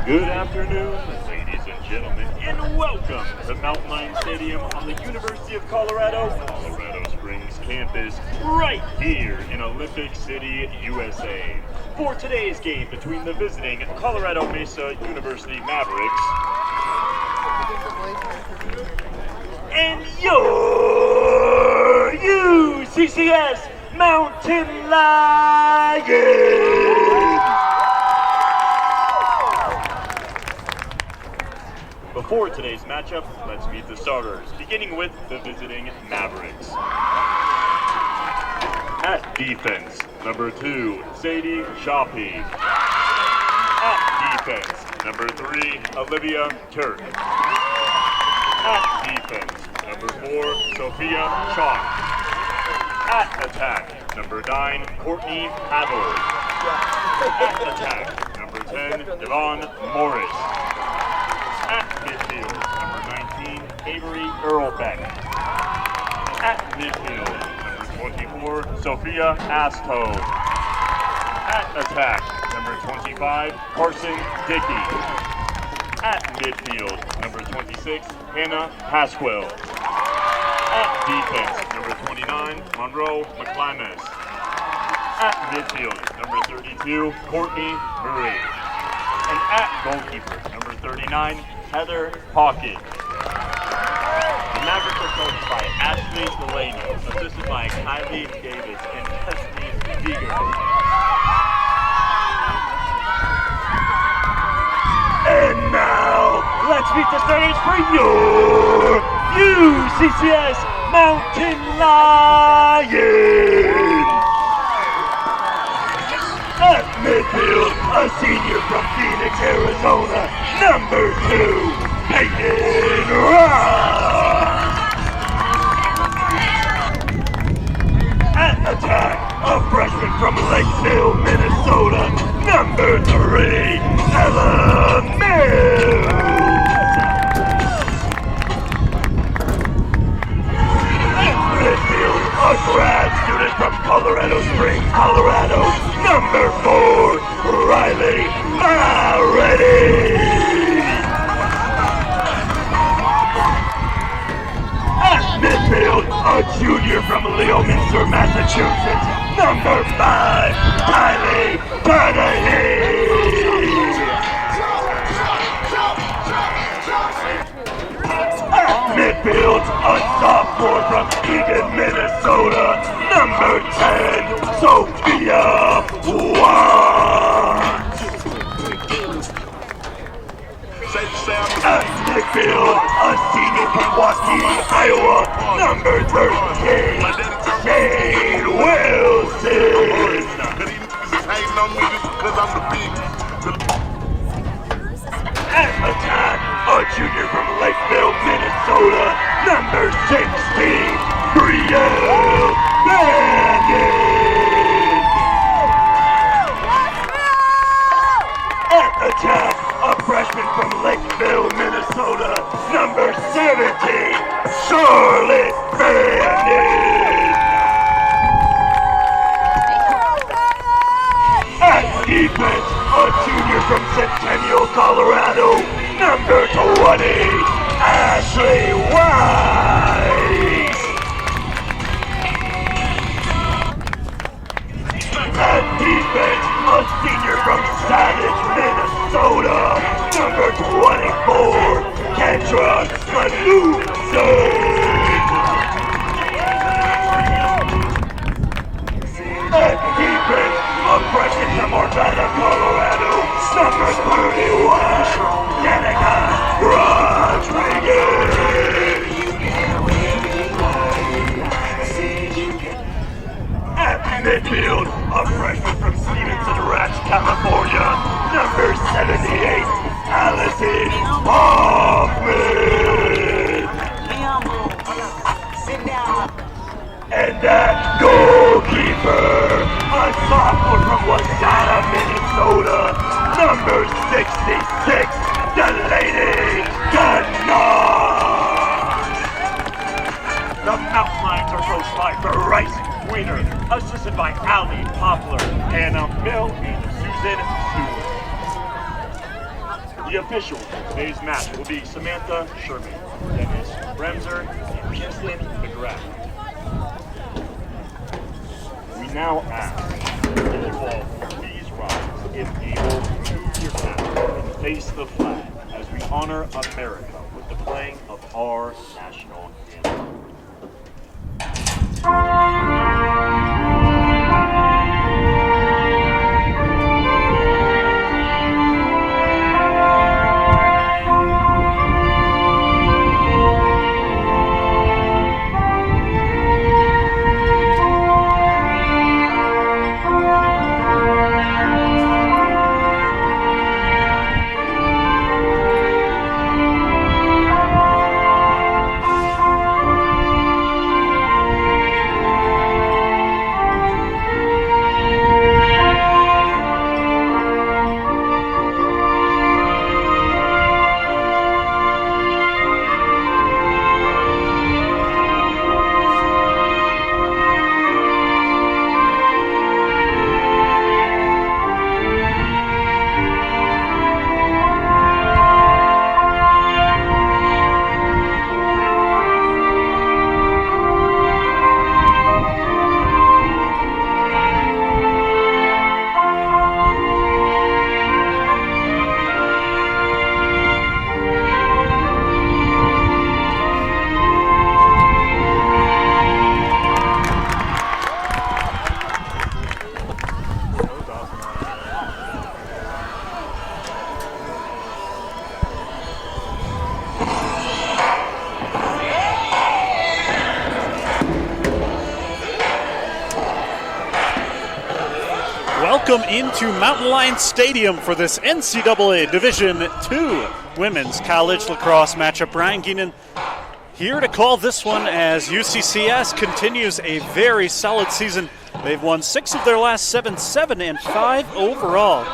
Good afternoon, ladies and gentlemen, and welcome to Mountain Lion Stadium on the University of Colorado Springs campus, right here in Olympic City, USA. For today's game between the visiting Colorado Mesa University Mavericks and your UCCS Mountain Lions! Before today's matchup, let's meet the starters, beginning with the visiting Mavericks. At defense, number 2, Sadie Shoppy. At defense, number 3, Olivia Turk. At defense, number 4, Sophia Chalk. At attack, number 9, Courtney Havel. At attack, number 10, Devon Morris. At midfield, number 19, Avery Earlbeck. At midfield, number 24, Sophia Asto. At attack, number 25, Carson Dickey. At midfield, number 26, Hannah Pasquell. At defense, number 29, Monroe McClimas. At midfield, number 32, Courtney Murray. And at goalkeeper, number 39, Heather Hawkins. The Mavericks are coached by Ashley Delano, assisted by Kylie Davis and Destiny Seeger. And now, let's meet the starters for your UCCS Mountain Lions! At midfield, a senior from Phoenix, Arizona, number 2, Peyton Ross. At attack, a freshman from Lakeville, Minnesota, number 3, Ella Mills. At midfield, a grad student from Colorado Springs, Colorado, number 4, Riley Moretti. At midfield, a junior from Leominster, Massachusetts, number 5, Kylie Carnahan. At midfield, a sophomore from Eagan, Minnesota, number 10, Sophia Watts. At midfield, a senior from Waukee, Iowa, number 13, Shane Wilson. At attack, a junior from Lakeville, Minnesota, number 16, Brielle Bandit. At attack, a freshman from Lakeville, Minnesota, number 17, Charlotte Bandit. At defense, a junior from Centennial, Colorado, number 20, Ashley Wise. At defense, a senior from Savage, Minnesota, number 24, Kendra Manuson. At defense, a freshman from Urbana, Colorado, number 31, Danica Rodriguez. At midfield, a freshman from Stevenson Ranch, California, number 78, Allison Hoffman. And at goalkeeper, a sophomore from Wasada, Minnesota, number 66, Delaney Gannard. The Mountain Lions are coached by Bryce Wiener, assisted by Allie Poplar, Anna Mill, and Susan Stewart. The officials for today's match will be Samantha Sherman, Dennis Bremser, and Kirsten McGrath. We now ask that you all please rise, if able, remove your cap and face the flag as we honor America with the playing of our national anthem. Welcome into Mountain Lion Stadium for this NCAA Division II Women's College Lacrosse matchup. Brian Geenan here to call this one as UCCS continues a very solid season. They've won 6 of their last 7, 7-5 overall,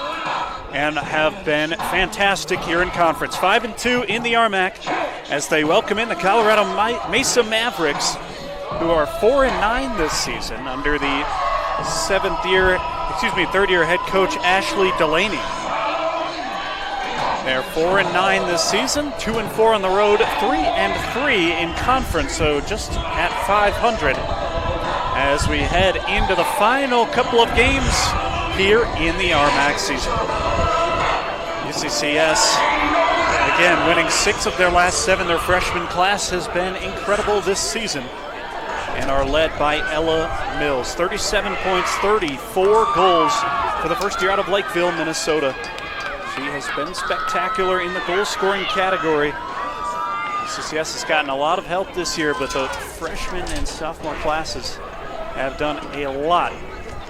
and have been fantastic here in conference. 5-2 in the RMAC as they welcome in the Colorado Mesa Mavericks, who are 4-9 this season under the third-year head coach Ashley Delaney. They're 4-9 this season, 2-4 on the road, 3-3 in conference, so just at 500 as we head into the final couple of games here in the RMAC season. UCCS, again, winning 6 of their last 7. Their freshman class has been incredible this season, and are led by Ella Mills. 37 points, 34 goals for the first year out of Lakeville, Minnesota. She has been spectacular in the goal-scoring category. UCCS has gotten a lot of help this year, but the freshman and sophomore classes have done a lot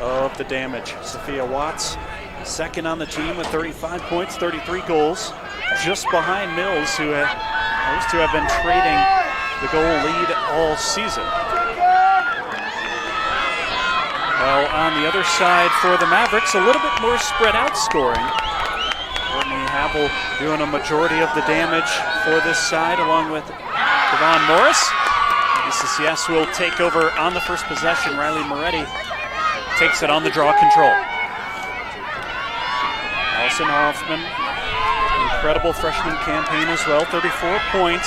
of the damage. Sophia Watts, second on the team with 35 points, 33 goals, just behind Mills, who those two have been trading the goal lead all season. Well, on the other side for the Mavericks, a little bit more spread out scoring. Courtney Havel doing a majority of the damage for this side, along with Devon Morris. UCCS will take over on the first possession. Riley Moretti takes it on the draw control. Allison Hoffman, incredible freshman campaign as well. 34 points,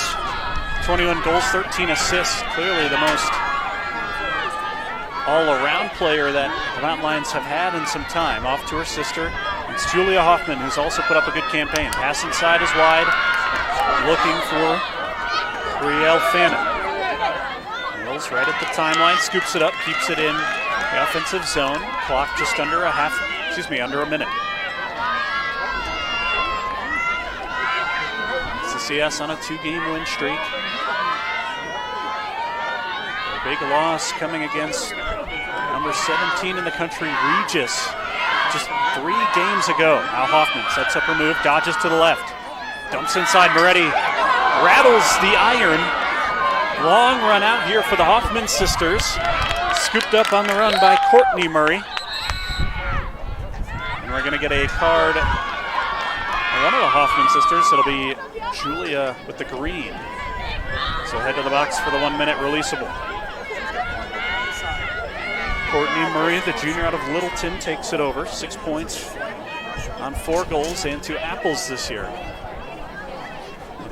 21 goals, 13 assists. Clearly the most all-around player that the Mountain Lions have had in some time. Off to her sister, it's Julia Hoffman, who's also put up a good campaign. Pass inside is wide, looking for Brielle Fannin. Mills right at the timeline, scoops it up, keeps it in the offensive zone. Clock just under under a minute. CCS on a 2-game win streak. Big loss coming against number 17 in the country, Regis, just 3 games ago. Now Hoffman sets up her move, dodges to the left, dumps inside. Moretti rattles the iron. Long run out here for the Hoffman sisters. Scooped up on the run by Courtney Murray. And we're going to get a card on one of the Hoffman sisters. It'll be Julia with the green. So head to the box for the 1-minute releasable. Courtney Murray, the junior out of Littleton, takes it over. 6 points on 4 goals and 2 apples this year.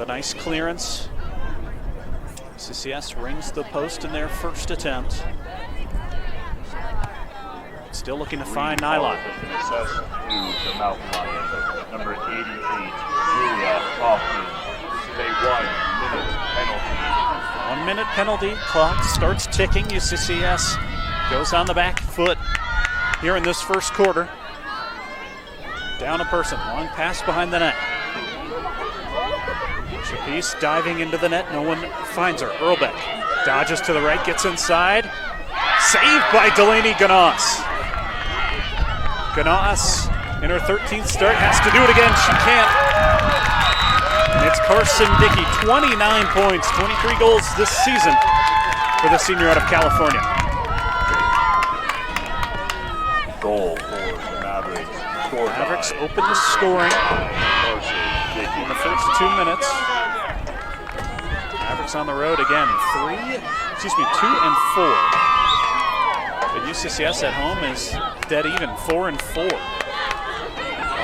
with a nice clearance. UCCS rings the post in their first attempt. Still looking to find Nylon. Success to the Mountain Lions. Number 88, Julia Hoffman. This is a 1 minute penalty. 1 minute penalty. Clock starts ticking. UCCS goes on the back foot here in this first quarter. Down a person. Long pass behind the net. Chapice diving into the net. No one finds her. Earlbeck dodges to the right, gets inside. Saved by Delaney Ganos. Ganos in her 13th start has to do it again. She can't. And it's Carson Dickey, 29 points, 23 goals this season for the senior out of California. Goal for the Mavericks. Mavericks open the scoring in the first 2 minutes. Mavericks on the road again, 2 and 4. But UCCS at home is dead even, 4 and 4. A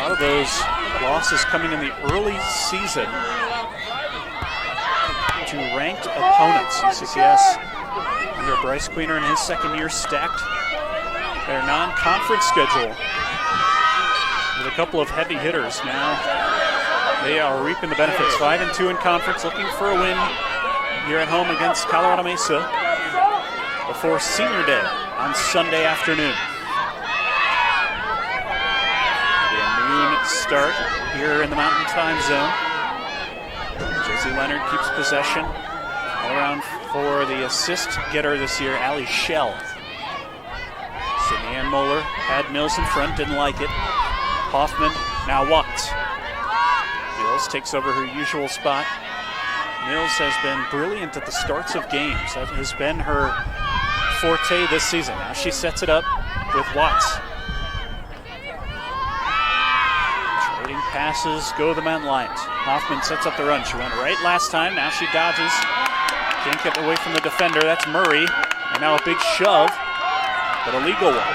lot of those losses coming in the early season to ranked opponents. UCCS under Bryce Queener in his second year stacked their non-conference schedule with a couple of heavy hitters. Now they are reaping the benefits. 5 and 2 in conference, looking for a win here at home against Colorado Mesa before Senior Day on Sunday afternoon. A noon start here in the Mountain Time Zone. Josie Leonard keeps possession. All around for the assist getter this year, Allie Schell. Sydney Ann Moeller had Mills in front, didn't like it. Hoffman, now Watts. Mills takes over her usual spot. Mills has been brilliant at the starts of games. That has been her forte this season. Now she sets it up with Watts. Trading passes, go the Mountain Lions. Hoffman sets up the run. She went right last time. Now she dodges. Can't get away from the defender. That's Murray. And now a big shove, but a legal one.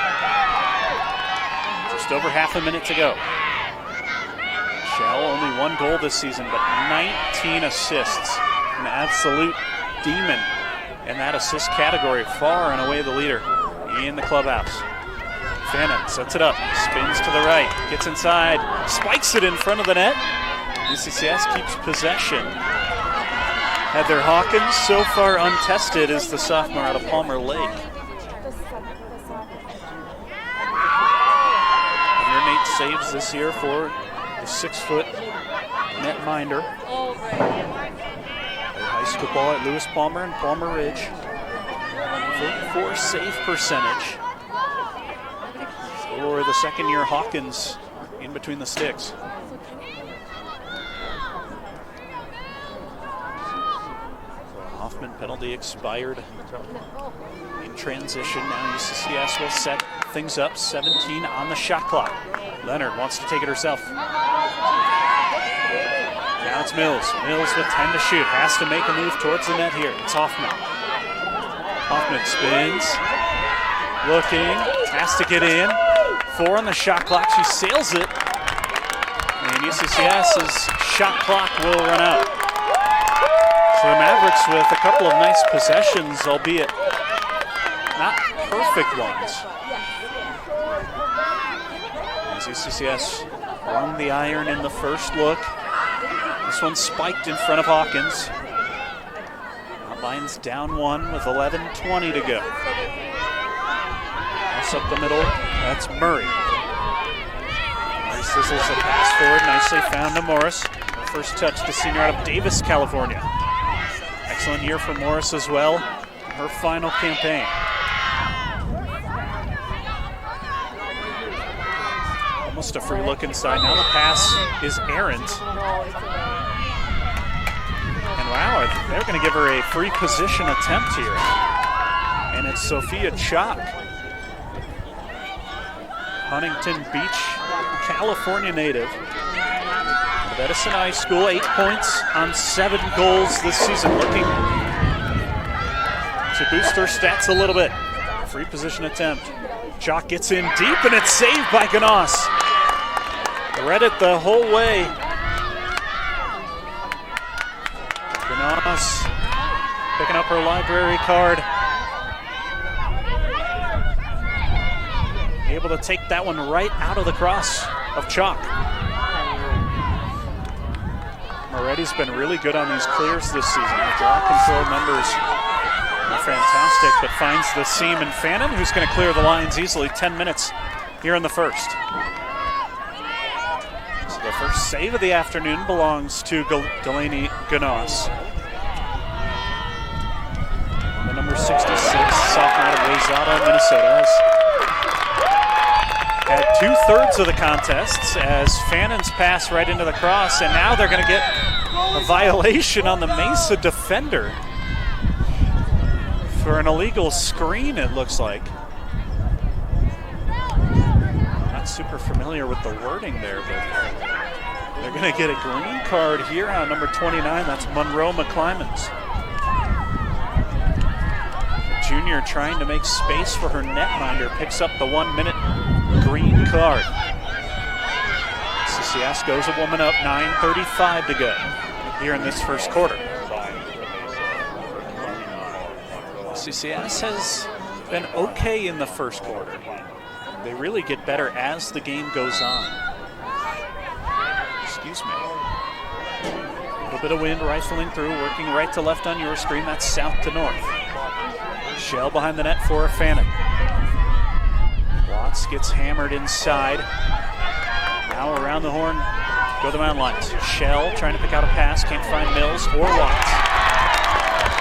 Just over half a minute to go. Shell only 1 goal this season, but 19 assists. An absolute demon in that assist category, far and away the leader in the clubhouse. Fannin sets it up, spins to the right, gets inside, spikes it in front of the net. UCCS keeps possession. Heather Hawkins, so far untested, is the sophomore out of Palmer Lake. 108 saves this year for the 6-foot netminder. High school ball at Lewis Palmer and Palmer Ridge. 34 save percentage for the second-year Hawkins in between the sticks. Hoffman penalty expired in transition. Now UCCS will set things up. 17 on the shot clock. Leonard wants to take it herself. Now it's Mills. Mills with 10 to shoot. Has to make a move towards the net here. It's Hoffman. Hoffman spins. Looking. Has to get in. 4 on the shot clock. She sails it. And UCCS's shot clock will run out. So the Mavericks with a couple of nice possessions, albeit not perfect ones. As UCCS won the iron in the first look. This one spiked in front of Hawkins. Lions down 1 with 11:20 to go. Pass up the middle, that's Murray. Murray sizzles a pass forward, nicely found to Morris. First touch to senior out of Davis, California. Excellent year for Morris as well in her final campaign. Almost a free look inside. Now the pass is errant. And wow, they're going to give her a free position attempt here. And it's Sophia Chalk. Huntington Beach, California native. Of Edison High School, 8 points on 7 goals this season. Looking to boost her stats a little bit. Free position attempt. Chalk gets in deep and it's saved by Ganos. Read it the whole way. Ganos picking up her library card. Able to take that one right out of the cross of chalk. Moretti's been really good on these clears this season. Her draw control numbers are fantastic, but finds the seam in Fannin, who's going to clear the lines easily. 10 minutes here in the first. So the first save of the afternoon belongs to Delaney Ganos. The number 66, sophomore out of Wayzata, Minnesota, has had 2/3 of the contests as Fannon's pass right into the cross, and now they're going to get a violation on the Mesa defender for an illegal screen, it looks like. Not super familiar with the wording there, but they're going to get a green card here on number 29. That's Monroe McClymans. Junior trying to make space for her netminder, picks up the 1-minute green card. CCS goes a woman up, 9:35 to go here in this first quarter. CCS has been okay in the first quarter. They really get better as the game goes on. Excuse me. A little bit of wind rifling through, working right to left on your screen. That's south to north. Shell behind the net for Fannin. Watts gets hammered inside. Now around the horn go the mountain lions. Shell trying to pick out a pass, can't find Mills or Watts.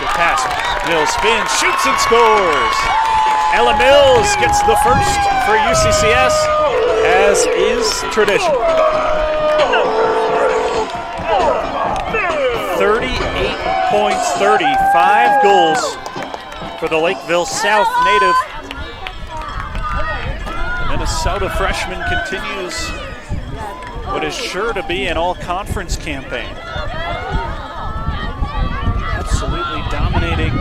Good pass. Mills spins, shoots and scores. Ella Mills gets the first for UCCS, as is tradition. 38 points, 35 goals for the Lakeville South native. Minnesota freshman continues what is sure to be an all-conference campaign. Absolutely dominating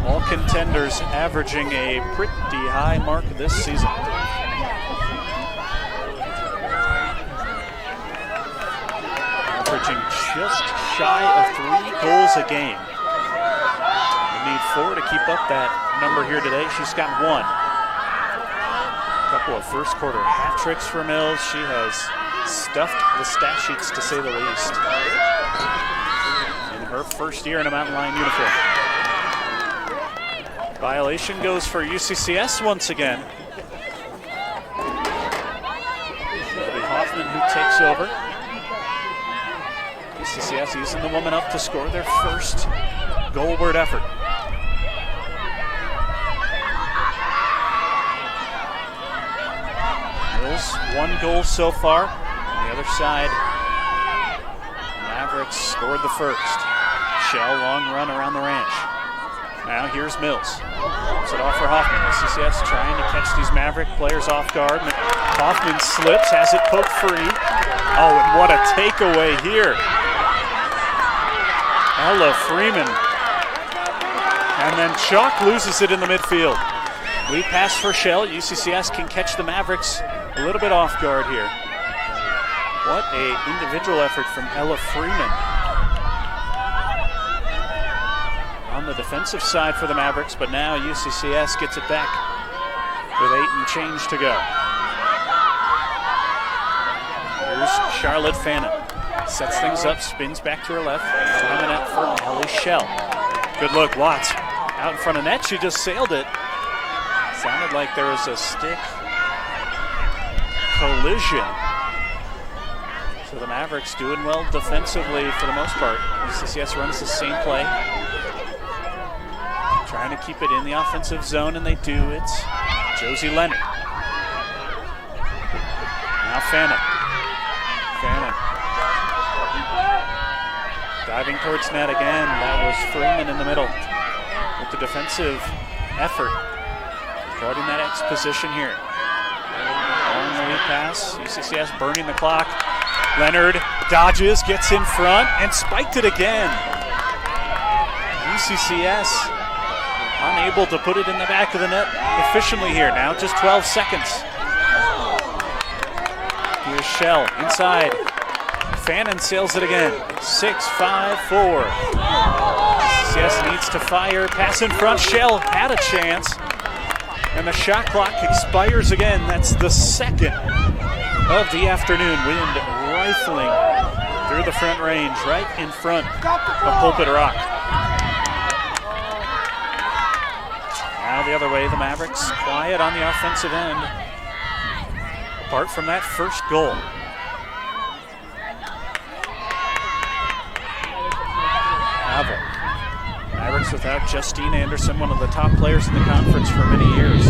all contenders, averaging a pretty high mark this season. Averaging just shy of 3 goals a game. We need 4 to keep up that number here today. She's got 1. A couple of first quarter hat tricks for Mills. She has stuffed the stat sheets, to say the least, in her first year in a Mountain Lion uniform. Violation goes for UCCS once again. It'll be Hoffman who takes over. UCCS using the woman up to score their first goalward effort. Mills, 1 goal so far. On the other side, Mavericks scored the first. Shell, long run around the ranch. Now here's Mills. Puts it off for Hoffman. CCS trying to catch these Maverick players off guard. Hoffman slips, has it poked free. Oh, and what a takeaway here. Ella Freeman. And then Chalk loses it in the midfield. Lead pass for Shell. UCCS can catch the Mavericks a little bit off guard here. What a individual effort from Ella Freeman. On the defensive side for the Mavericks, but now UCCS gets it back with 8 and change to go. Here's Charlotte Fannin. Sets things up, spins back to her left. Behind the net for Ellie Shell. Good look, Watts. Out in front of net, she just sailed it. Sounded like there was a stick collision. So the Mavericks doing well defensively for the most part. UCCS runs the same play. Trying to keep it in the offensive zone, and they do. It's Josie Leonard. Now Fannin. Fannin. Diving towards net again. That was Freeman in the middle with the defensive effort. Guarding that X position here. Long lead pass. UCCS burning the clock. Leonard dodges, gets in front, and spiked it again. UCCS unable to put it in the back of the net efficiently here. Now just 12 seconds. Here's Shell inside. Fannin sails it again. 6-5-4. UCCS needs to fire. Pass in front. Shell had a chance. And the shot clock expires again. That's the second of the afternoon. Wind rifling through the front range, right in front of Pulpit Rock. Now the other way, the Mavericks quiet on the offensive end. Apart from that first goal. Mavericks without Justine Anderson, one of the top players in the conference for many years.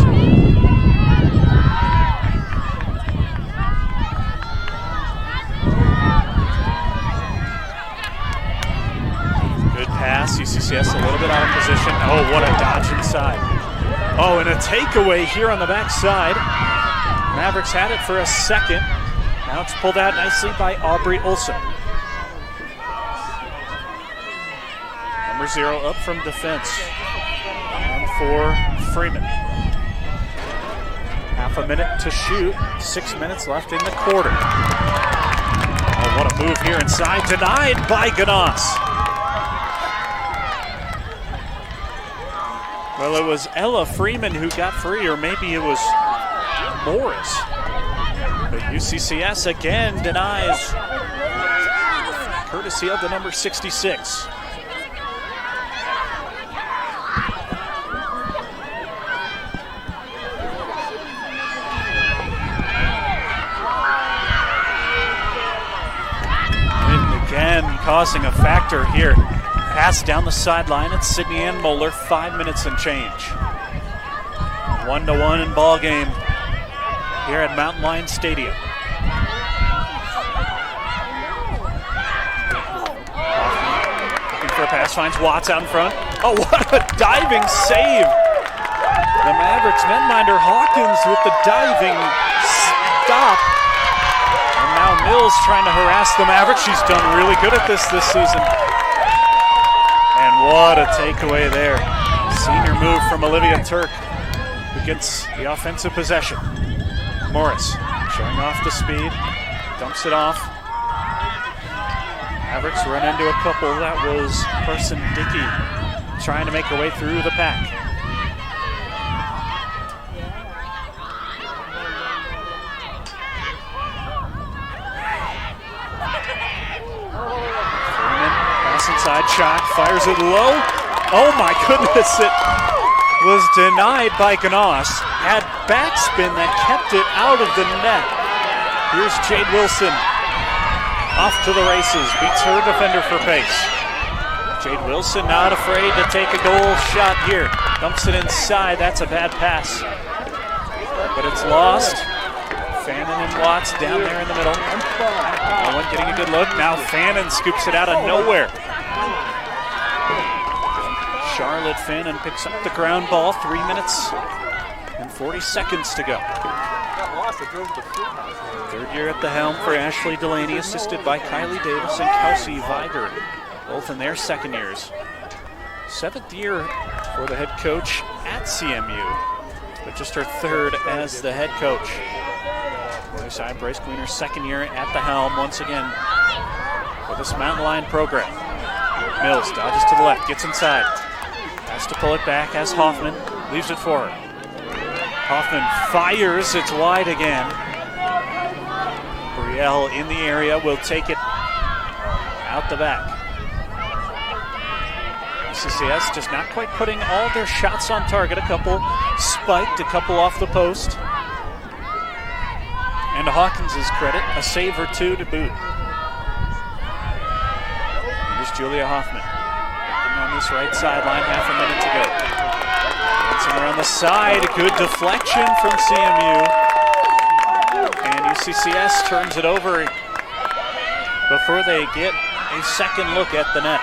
Good pass, UCCS a little bit out of position. Oh, what a dodge inside. Oh, and a takeaway here on the backside. Mavericks had it for a second. Now it's pulled out nicely by Aubrey Olson. Number 0 up from defense. And for Freeman. Half a minute to shoot. 6 minutes left in the quarter. Oh, what a move here inside. Denied by Ganos. Well, it was Ella Freeman who got free, or maybe it was Morris. But UCCS again denies, courtesy of the number 66. Causing a factor here. Pass down the sideline. It's Sydney Ann Moeller, 5 minutes and change. 1-1 in ball game here at Mountain Lion Stadium. Looking for a pass, finds Watts out in front. Oh, what a diving save! The Mavericks netminder Hawkins with the diving stop. Now Mills trying to harass the Mavericks. She's done really good at this season. And what a takeaway there. Senior move from Olivia Turk, who gets the offensive possession. Morris showing off the speed, dumps it off. Mavericks run into a couple. That was Carson Dickey trying to make her way through the pack. Inside shot, fires it low. Oh my goodness, it was denied by Ganos. Had backspin that kept it out of the net. Here's Jade Wilson off to the races, beats her defender for pace. Jade Wilson not afraid to take a goal shot here. Dumps it inside, that's a bad pass. But it's lost. Fannin and Watts down there in the middle. No one getting a good look. Now Fannin scoops it out of nowhere. Charlotte Fannin picks up the ground ball. 3 minutes and 40 seconds to go. Third year at the helm for Ashley Delaney, assisted by Kylie Davis and Kelsey Viger, both in their second years. 7th year for the head coach at CMU, but just her 3rd as the head coach. Other side, Bryce Queener's 2nd year at the helm once again for this Mountain Lion program. Mills dodges to the left, gets inside. Has to pull it back as Hoffman leaves it for her. Hoffman fires, it's wide again. Brielle in the area will take it out the back. UCCS just not quite putting all their shots on target. A couple spiked, a couple off the post. And to Hawkins' credit, a save or two to boot. Here's Julia Hoffman. On this right sideline, half a minute to go. Dancing around the side, a good deflection from CMU. And UCCS turns it over before they get a second look at the net.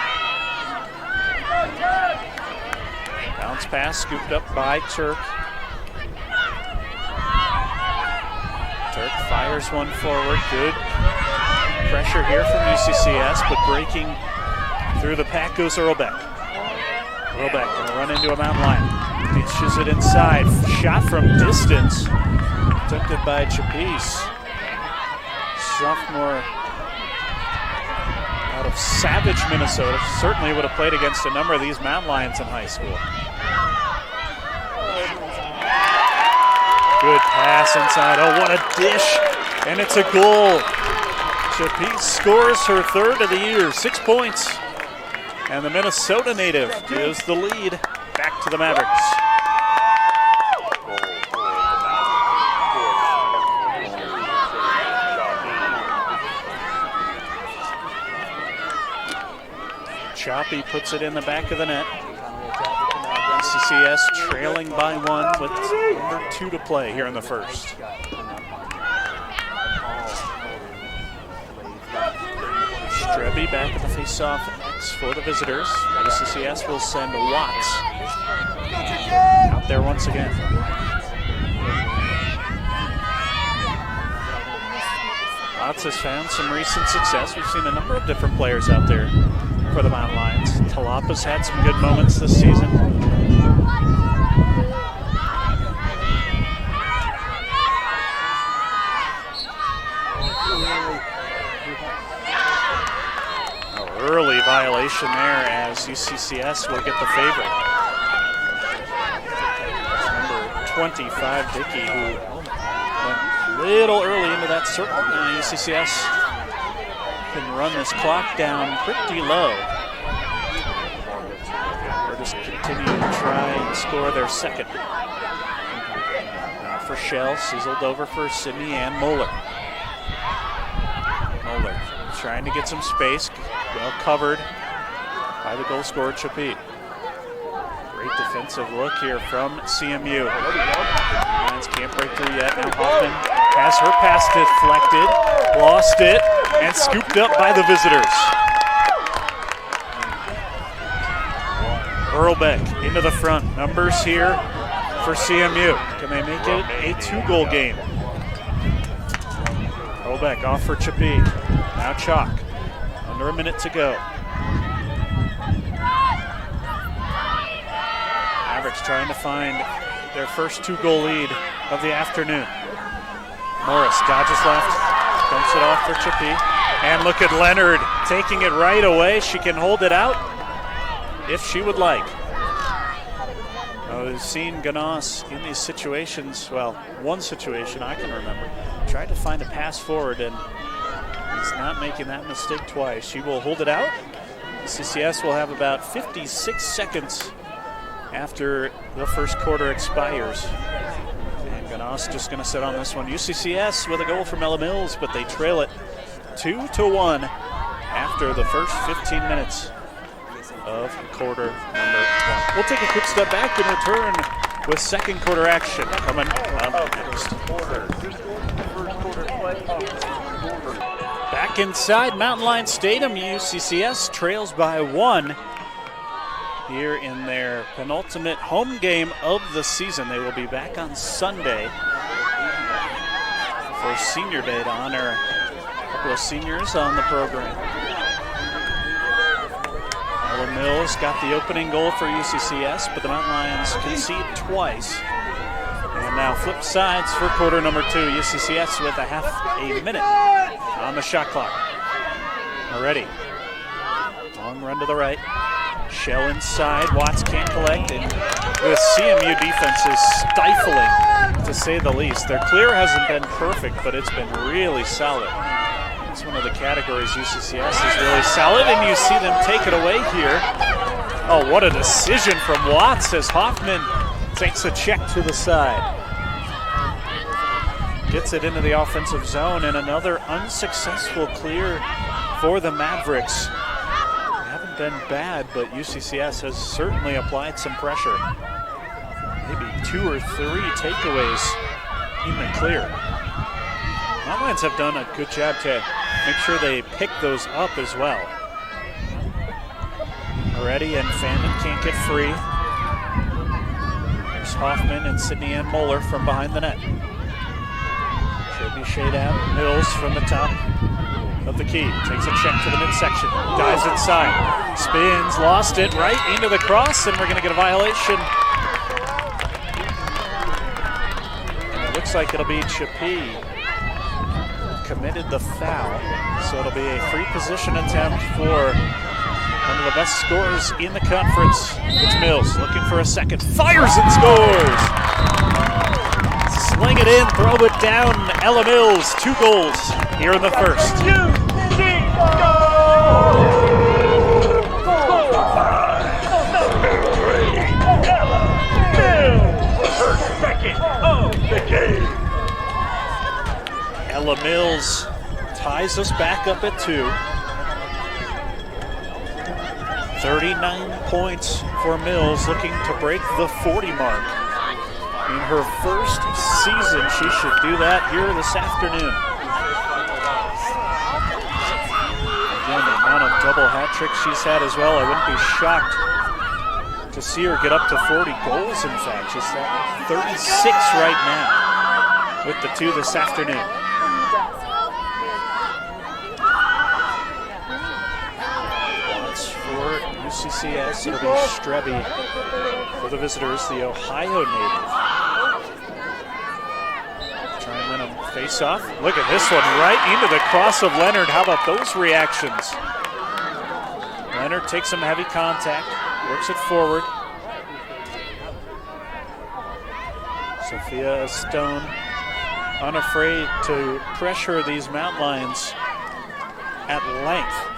Bounce pass scooped up by Turk. Turk fires one forward. Good pressure here from UCCS, but breaking through the pack goes Earlbeck. Earlbeck going to run into a Mountain Lion. Dishes it inside. Shot from distance. Attempted by Chapis. Sophomore savage Minnesota. Certainly would have played against a number of these Mountain Lions in high school. Good pass inside. Oh, what a dish. And it's a goal. Chapee scores her third of the year, 6 points. And the Minnesota native gives the lead back to the Mavericks. Choppy puts it in the back of the net. UCCS trailing by 1 with under 2 to play here in the first. Strebe back at the face-off X for the visitors. UCCS will send Watts out there once again. Watts has found some recent success. We've seen a number of different players out there for the Mountain Lions. Talapa's had some good moments this season. Early violation there as UCCS will get the favor. Number 25, Dickey, who went a little early into that circle. Now UCCS can run this clock down pretty low. Or just continue to try and score their second. Now for Shell, sizzled over for Sydney and Moeller. Moeller trying to get some space. Well covered by the goal scorer, Chapee. Great defensive look here from CMU. Lions can't break through yet. Now Hoffman has her pass deflected, lost it, and scooped up by the visitors. Earlbeck into the front. Numbers here for CMU. Can they make it a 2-goal game? Earlbeck off for Chapee. Now Chalk. Under a minute to go. Mavericks trying to find their first 2-goal lead of the afternoon. Morris dodges left, dumps it off for Chapee. And look at Leonard taking it right away. She can hold it out if she would like. We've seen Ganas in these situations, well, one situation I can remember. Tried to find a pass forward and he's not making that mistake twice. She will hold it out. CCS will have about 56 seconds after the first quarter expires. And Ganas just going to sit on this one. UCCS with a goal from Ella Mills, but they trail it 2-1 after the first 15 minutes of quarter number 1. We'll take a quick step back and return with second quarter action coming up next. Back inside Mountain Lion Stadium, UCCS trails by 1 here in their penultimate home game of the season. They will be back on Sunday for Senior Day to honor a couple of seniors on the program. Ella Mills got the opening goal for UCCS, but the Mountain Lions concede twice. And now flip sides for quarter number 2. UCCS with a minute on the shot clock. Already. Long run to the right. Shell inside. Watts can't collect. And the CMU defense is stifling, to say the least. Their clear hasn't been perfect, but it's been really solid. It's one of the categories UCCS is really solid, and you see them take it away here. Oh, what a decision from Watts as Hoffman takes a check to the side. Gets it into the offensive zone, and another unsuccessful clear for the Mavericks. They haven't been bad, but UCCS has certainly applied some pressure. Maybe 2 or 3 takeaways in the clear. Mountain Lions have done a good job to make sure they pick those up as well. Already, and Fannin can't get free. There's Hoffman and Sydney Ann Moeller from behind the net. Should be shade out. Mills from the top of the key. Takes a check to the midsection. Dives inside. Spins, lost it right into the cross, and we're going to get a violation. And it looks like it'll be Chapee committed the foul. So it'll be a free position attempt for one of the best scorers in the conference. It's Mills looking for a second. Fires and scores! Sling it in, throw it down. Ella Mills, 2 goals here in the first. Ella Mills ties us back up at 2. 39 points for Mills, looking to break the 40 mark. In her first season, she should do that here this afternoon. Again, the amount of double hat tricks she's had as well, I wouldn't be shocked to see her get up to 40 goals, in fact. She's at 36 right now with the 2 this afternoon. UCCS, it'll be Strebe for the visitors, the Ohio native. Try and win a face-off. Look at this one, right into the cross of Leonard. How about those reactions? Leonard takes some heavy contact, works it forward. Sophia Stone, unafraid to pressure these Mountain Lions at length.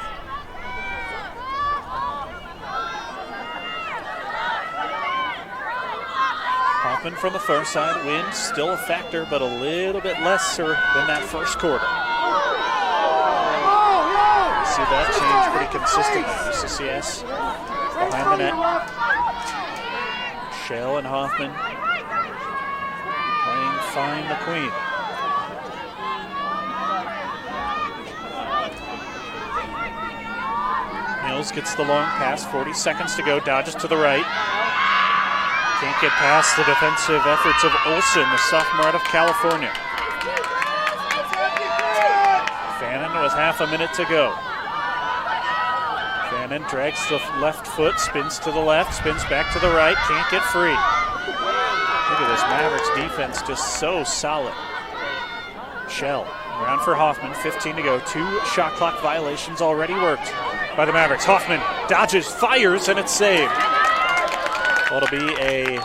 Hoffman from the far side, wind still a factor, but a little bit lesser than that first quarter. You see that change pretty consistently. UCCS behind the net. Shell and Hoffman playing Find the Queen. Mills gets the long pass, 40 seconds to go, dodges to the right. Can't get past the defensive efforts of Olsen, the sophomore out of California. Fannin with half a minute to go. Fannin drags the left foot, spins to the left, spins back to the right, can't get free. Look at this Mavericks defense, just so solid. Shell, around for Hoffman, 15 to go. 2 shot clock violations already worked by the Mavericks. Hoffman dodges, fires, and it's saved. Well, it'll be a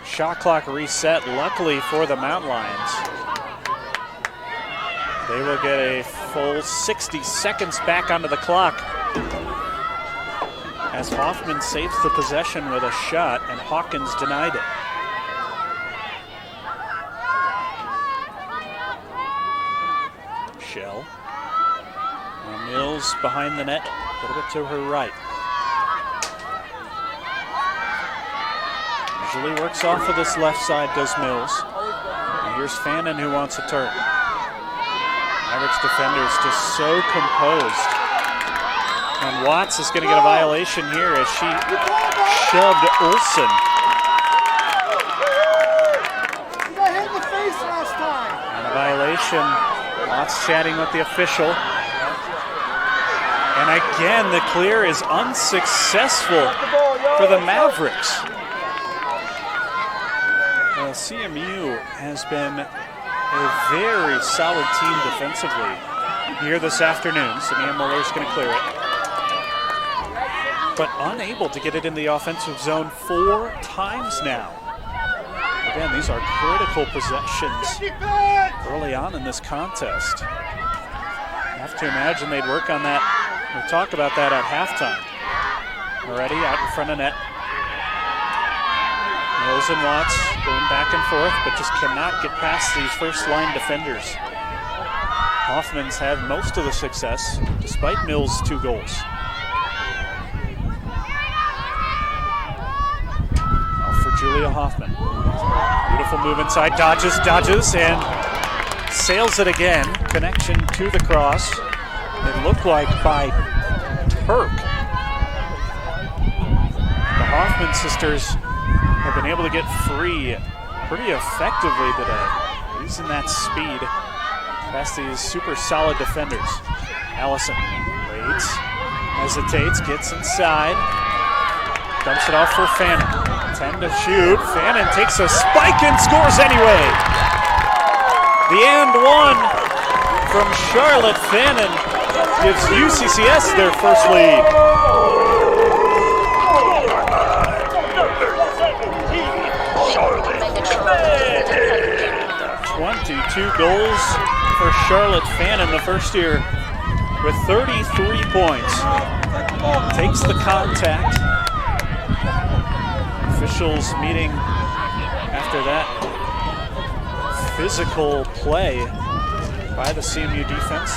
shot clock reset, luckily for the Mountain Lions. They will get a full 60 seconds back onto the clock as Hoffman saves the possession with a shot and Hawkins denied it. Shell. Mills behind the net, a little bit to her right. Usually works off of this left side, does Mills. And here's Fannin who wants a turn. Mavericks defenders just so composed. And Watts is going to get a violation here as she shoved Olsen. And a violation. Watts chatting with the official. And again, the clear is unsuccessful for the Mavericks. CMU has been a very solid team defensively here this afternoon. Samia Muller's going to clear it. But unable to get it in the offensive zone 4 times now. Again, these are critical possessions early on in this contest. I have to imagine they'd work on that, or talk about that at halftime. Already out in front of net. Mills and Watts going back and forth, but just cannot get past these first line defenders. Hoffman's had most of the success, despite Mills' 2 goals. Off for Julia Hoffman. Beautiful move inside, dodges, and sails it again. Connection to the cross. It looked like by Turk. The Hoffman sisters have been able to get free pretty effectively today, using that speed past these super solid defenders. Allison waits, hesitates, gets inside, dumps it off for Fannin. 10 to shoot. Fannin takes a spike and scores anyway. The and one from Charlotte Fannin gives UCCS their first lead. 22 goals for Charlotte Fannin, the first year, with 33 points. Takes the contact. Officials meeting after that physical play by the CMU defense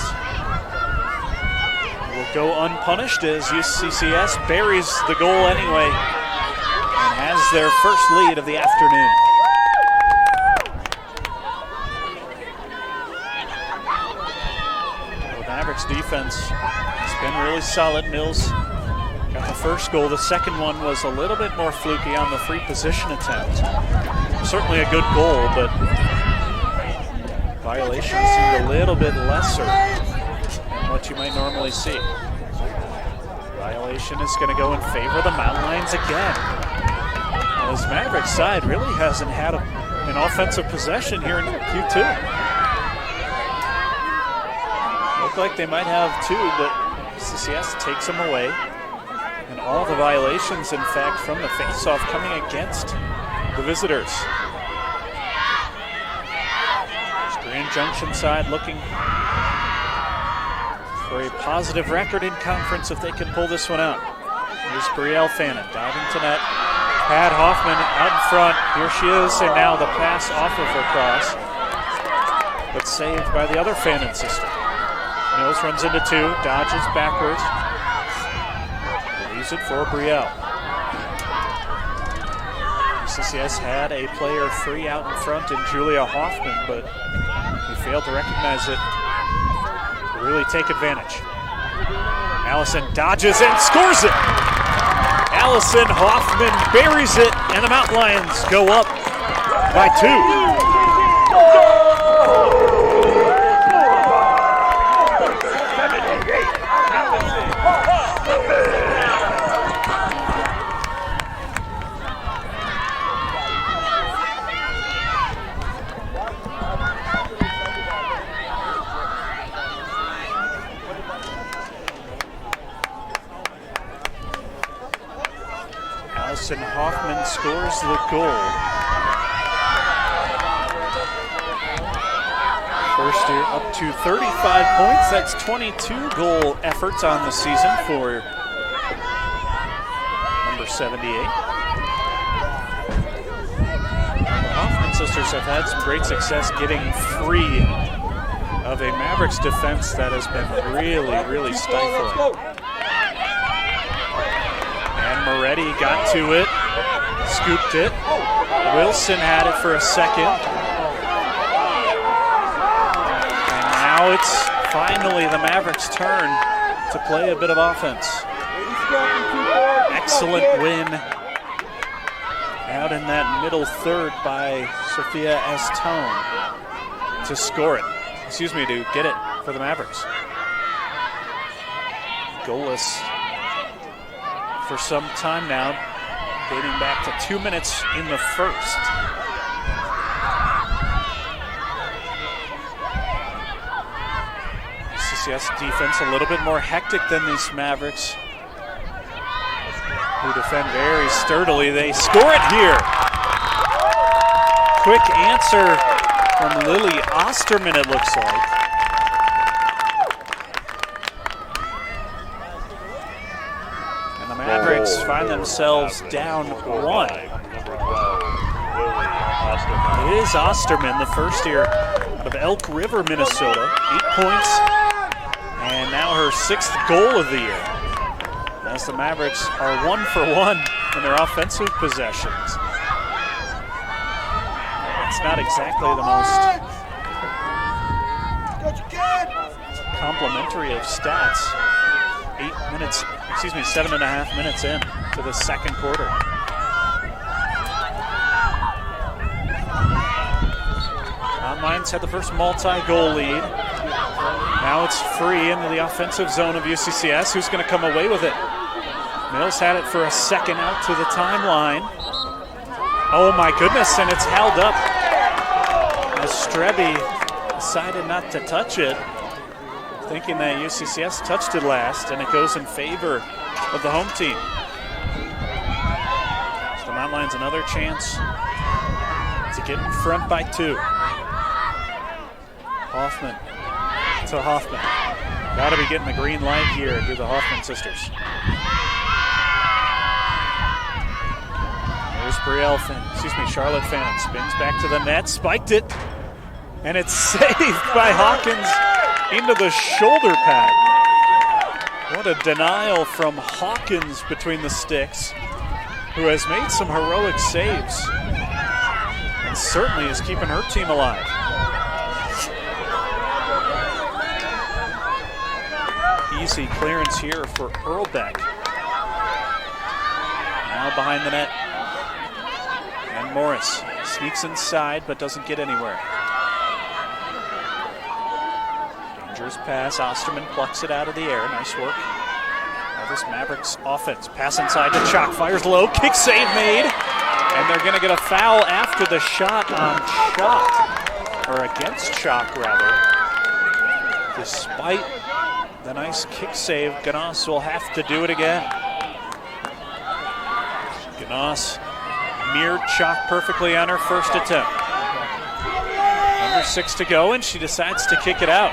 will go unpunished as UCCS buries the goal anyway and has their first lead of the afternoon. The Mavericks defense has been really solid. Mills got the first goal. The second one was a little bit more fluky on the free position attempt. Certainly a good goal, but violations seemed a little bit lesser than what you might normally see. Violation is going to go in favor of the Mountain Lions again. Well, this Mavericks side really hasn't had an offensive possession here in Q2. Looked like they might have two, but CCS takes them away. And all the violations, in fact, from the face-off coming against the visitors. Grand Junction side looking for a positive record in conference if they can pull this one out. Here's Brielle Fannin diving to net. Pat Hoffman out in front. Here she is, and now the pass off of her cross, but saved by the other Fannin sister. Mills runs into two, dodges backwards, leaves it for Brielle. CCS had a player free out in front in Julia Hoffman, but he failed to recognize it to really take advantage. Allison dodges and scores it! Allison Hoffman buries it, and the Mountain Lions go up by 2. And Hoffman scores the goal. First year up to 35 points. That's 22 goal efforts on the season for number 78. The Hoffman sisters have had some great success getting free of a Mavericks defense that has been really stifling. Moretti got to it, scooped it. Wilson had it for a second. And now it's finally the Mavericks' turn to play a bit of offense. Excellent win out in that middle third by Sophia Estone to score it. To get it for the Mavericks. Goalless for some time now, dating back to 2 minutes in the first. CCS defense a little bit more hectic than these Mavericks, who defend very sturdily. They score it here. Quick answer from Lily Osterman, it looks like. Mavericks find themselves down 1. It is Osterman, the first year of Elk River, Minnesota. 8 points, and now her 6th goal of the year. As the Mavericks are 1 for 1 in their offensive possessions. It's not exactly the most complimentary of stats. 7.5 minutes in to the second quarter. Mountain Lions had the first multi-goal lead. Now it's free into the offensive zone of UCCS. Who's going to come away with it? Mills had it for a second out to the timeline. Oh my goodness, and it's held up as Strebe decided not to touch it. thinking that UCCS touched it last, and it goes in favor of the home team. So the Mountain Lions another chance to get in front by 2. Hoffman to Hoffman. Got to be getting the green light here to the Hoffman sisters. There's Charlotte Fannin spins back to the net, spiked it, and it's saved by Hawkins into the shoulder pad. What a denial from Hawkins between the sticks, who has made some heroic saves and certainly is keeping her team alive. Easy clearance here for Earlbeck. Now behind the net. And Morris sneaks inside but doesn't get anywhere. Dangerous pass. Osterman plucks it out of the air. Nice work. Now this Mavericks offense. Pass inside to Chalk. Fires low. Kick save made. And they're going to get a foul after the shot on Chalk. Or against Chalk, rather. Despite the nice kick save, Ganass will have to do it again. Ganass mirrored Chalk perfectly on her first attempt. Under 6 to go, and she decides to kick it out.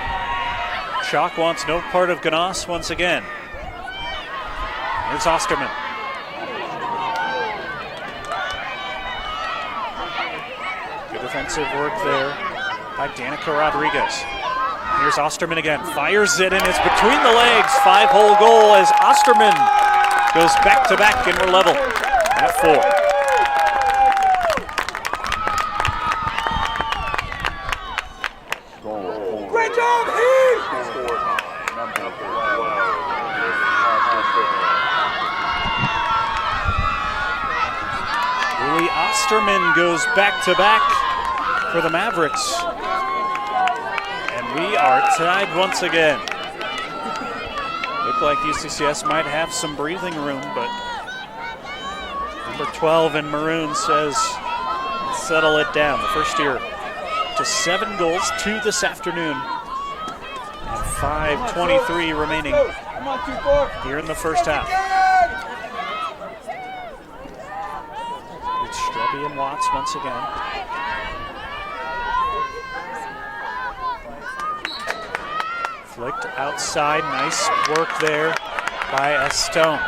Chalk wants no part of Ganass once again. Here's Osterman. Good defensive work there by Danica Rodriguez. Here's Osterman again, fires it, and it's between the legs. 5-hole goal as Osterman goes back-to-back, and we're level at 4. Great job, Heath! Louis Osterman goes back-to-back for the Mavericks. We are tied once again. Looked like UCCS might have some breathing room, but number 12 in maroon says settle it down. The first year to 7 goals, 2 this afternoon, and 5:23 remaining here in the first half. It's Strebe and Watts once again. Flicked outside, nice work there by Estone.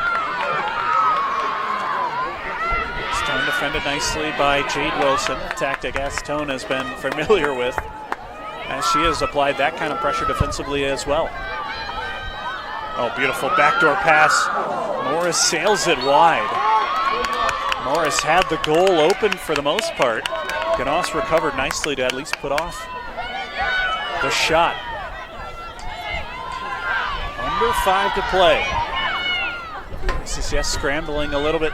Estone defended nicely by Jade Wilson, a tactic Estone has been familiar with, as she has applied that kind of pressure defensively as well. Oh, beautiful backdoor pass. Morris sails it wide. Morris had the goal open for the most part. Ganass recovered nicely to at least put off the shot. Under 5 to play. UCCS scrambling a little bit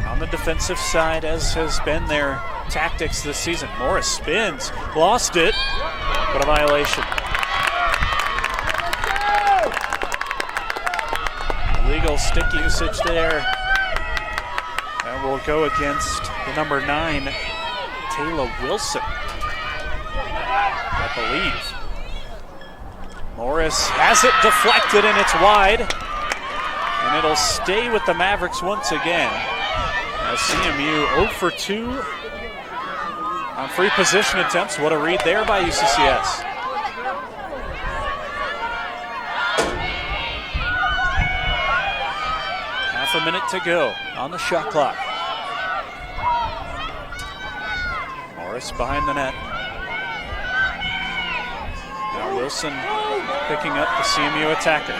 on the defensive side, as has been their tactics this season. Morris spins, lost it, but a violation. Illegal stick usage there. And we'll go against the number 9, Taylor Wilson, I believe. Morris has it deflected, and it's wide. And it'll stay with the Mavericks once again. As CMU 0 for 2 on free position attempts. What a read there by UCCS. Half a minute to go on the shot clock. Morris behind the net. Now Wilson picking up the CMU attacker.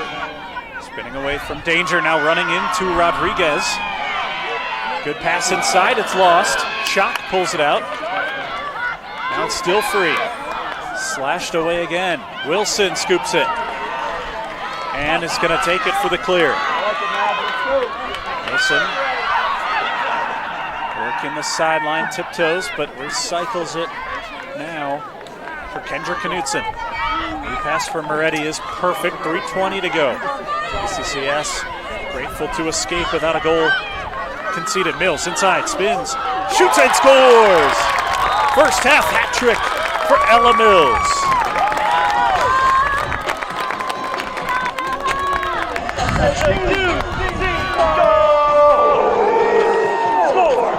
Spinning away from danger, now running into Rodriguez. Good pass inside, it's lost. Chalk pulls it out. Now it's still free. Slashed away again. Wilson scoops it. And is going to take it for the clear. Wilson working the sideline, tiptoes, but recycles it now for Kendra Knutson. New pass for Moretti is perfect. 3:20 to go. UCCS grateful to escape without a goal conceded. Mills inside, spins, shoots and scores! First half hat trick for Ella Mills. Score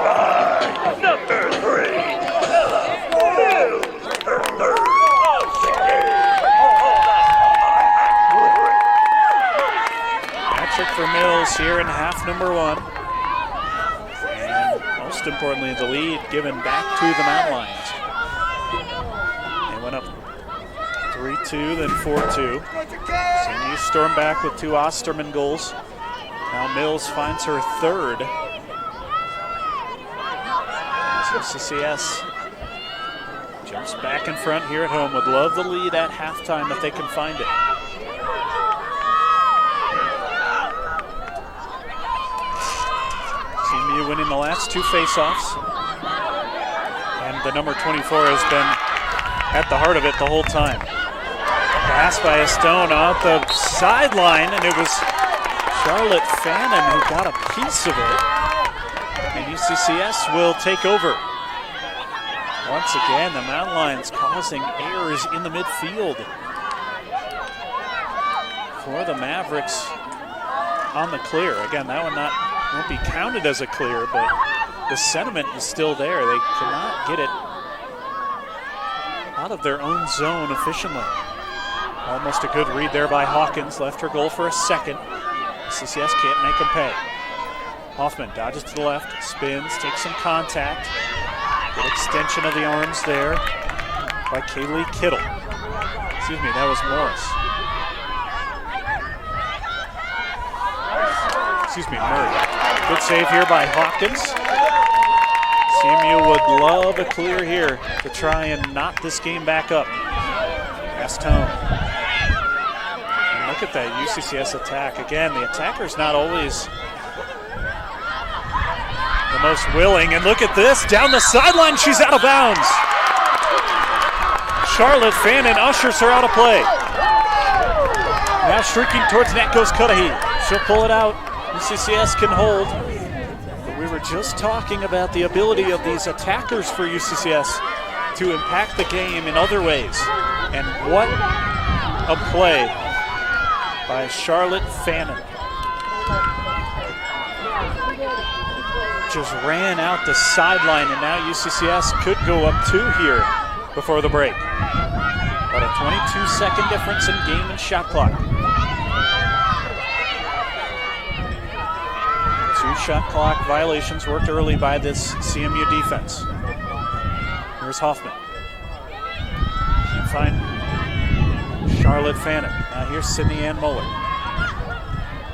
by number 3. Hat-trick for Mills here in half number 1. And most importantly, the lead given back to the Mountain Lions. They went up 3-2, then 4-2. CMU stormed back with 2 Osterman goals. Now Mills finds her 3rd. UCCS jumps back in front here at home. Would love the lead at halftime if they can find it. CMU winning the last 2 faceoffs. And the number 24 has been at the heart of it the whole time. Pass by Estone off the sideline, and it was Charlotte Fannin who got a piece of it. And UCCS will take over. Once again, the Mountain Lions causing errors in the midfield. For the Mavericks on the clear. Again, that one won't be counted as a clear, but the sentiment is still there. They cannot get it out of their own zone efficiently. Almost a good read there by Hawkins. Left her goal for a second. CCS can't make them pay. Hoffman dodges to the left, spins, takes some contact. Good extension of the arms there by Kaylee Kittle. Excuse me, that was Morris. Excuse me, Murray. Good save here by Hawkins. CMU would love a clear here to try and knot this game back up. Astone. Look at that UCCS attack. Again, the attacker's not always the most willing. And look at this, down the sideline, she's out of bounds. Charlotte Fannin ushers her out of play. Now streaking towards net goes Cudahy. She'll pull it out. UCCS can hold. But we were just talking about the ability of these attackers for UCCS to impact the game in other ways. And what a play by Charlotte Fannin. Just ran out the sideline, and now UCCS could go up 2 here before the break. But a 22-second difference in game and shot clock. 2 shot clock violations worked early by this CMU defense. Here's Hoffman. Can't find Charlotte Fannin. Now here's Sydney Ann Muller.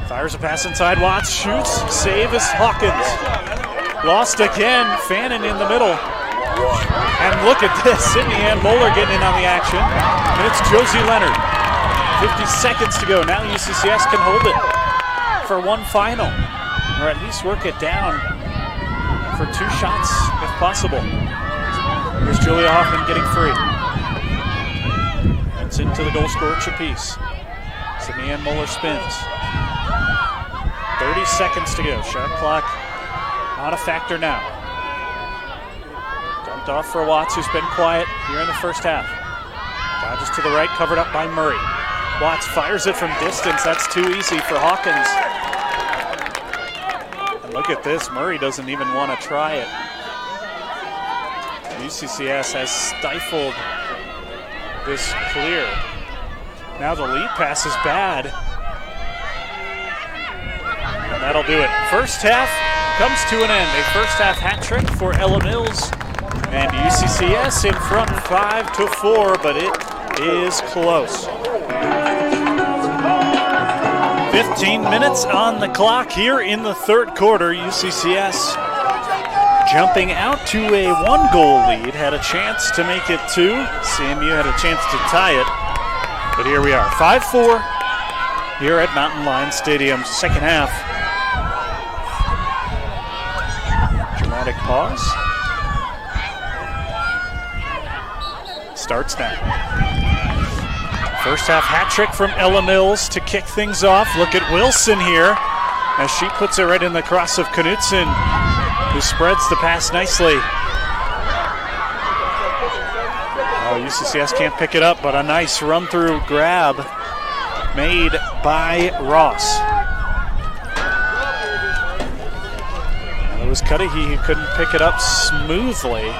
Fires a pass inside, Watts shoots, save is Hawkins. Lost again, Fannin in the middle. And look at this, Sydney Ann Muller getting in on the action. And it's Josie Leonard. 50 seconds to go, now UCCS can hold it for one final. Or at least work it down for 2 shots if possible. Here's Julia Hoffman getting free. It's into the goal scorer Chapice. Sydney Ann Muller spins. 30 seconds to go. Shot clock not a factor now. Dumped off for Watts, who's been quiet here in the first half. Dodges to the right, covered up by Murray. Watts fires it from distance. That's too easy for Hawkins. And look at this. Murray doesn't even want to try it. UCCS has stifled this clear. Now the lead pass is bad. And that'll do it. First half comes to an end. A first half hat trick for Ella Mills. And UCCS in front 5-4, but it is close. 15 minutes on the clock here in the third quarter. UCCS jumping out to a 1-goal lead. Had a chance to make it 2. CMU had a chance to tie it. But here we are, 5-4 here at Mountain Lions Stadium, second half. Dramatic pause. Starts now. First half hat trick from Ella Mills to kick things off. Look at Wilson here as she puts it right in the cross of Knutson, who spreads the pass nicely. Oh, UCCS can't pick it up, but a nice run-through grab made by Ross. was Cudahy who couldn't pick it up smoothly,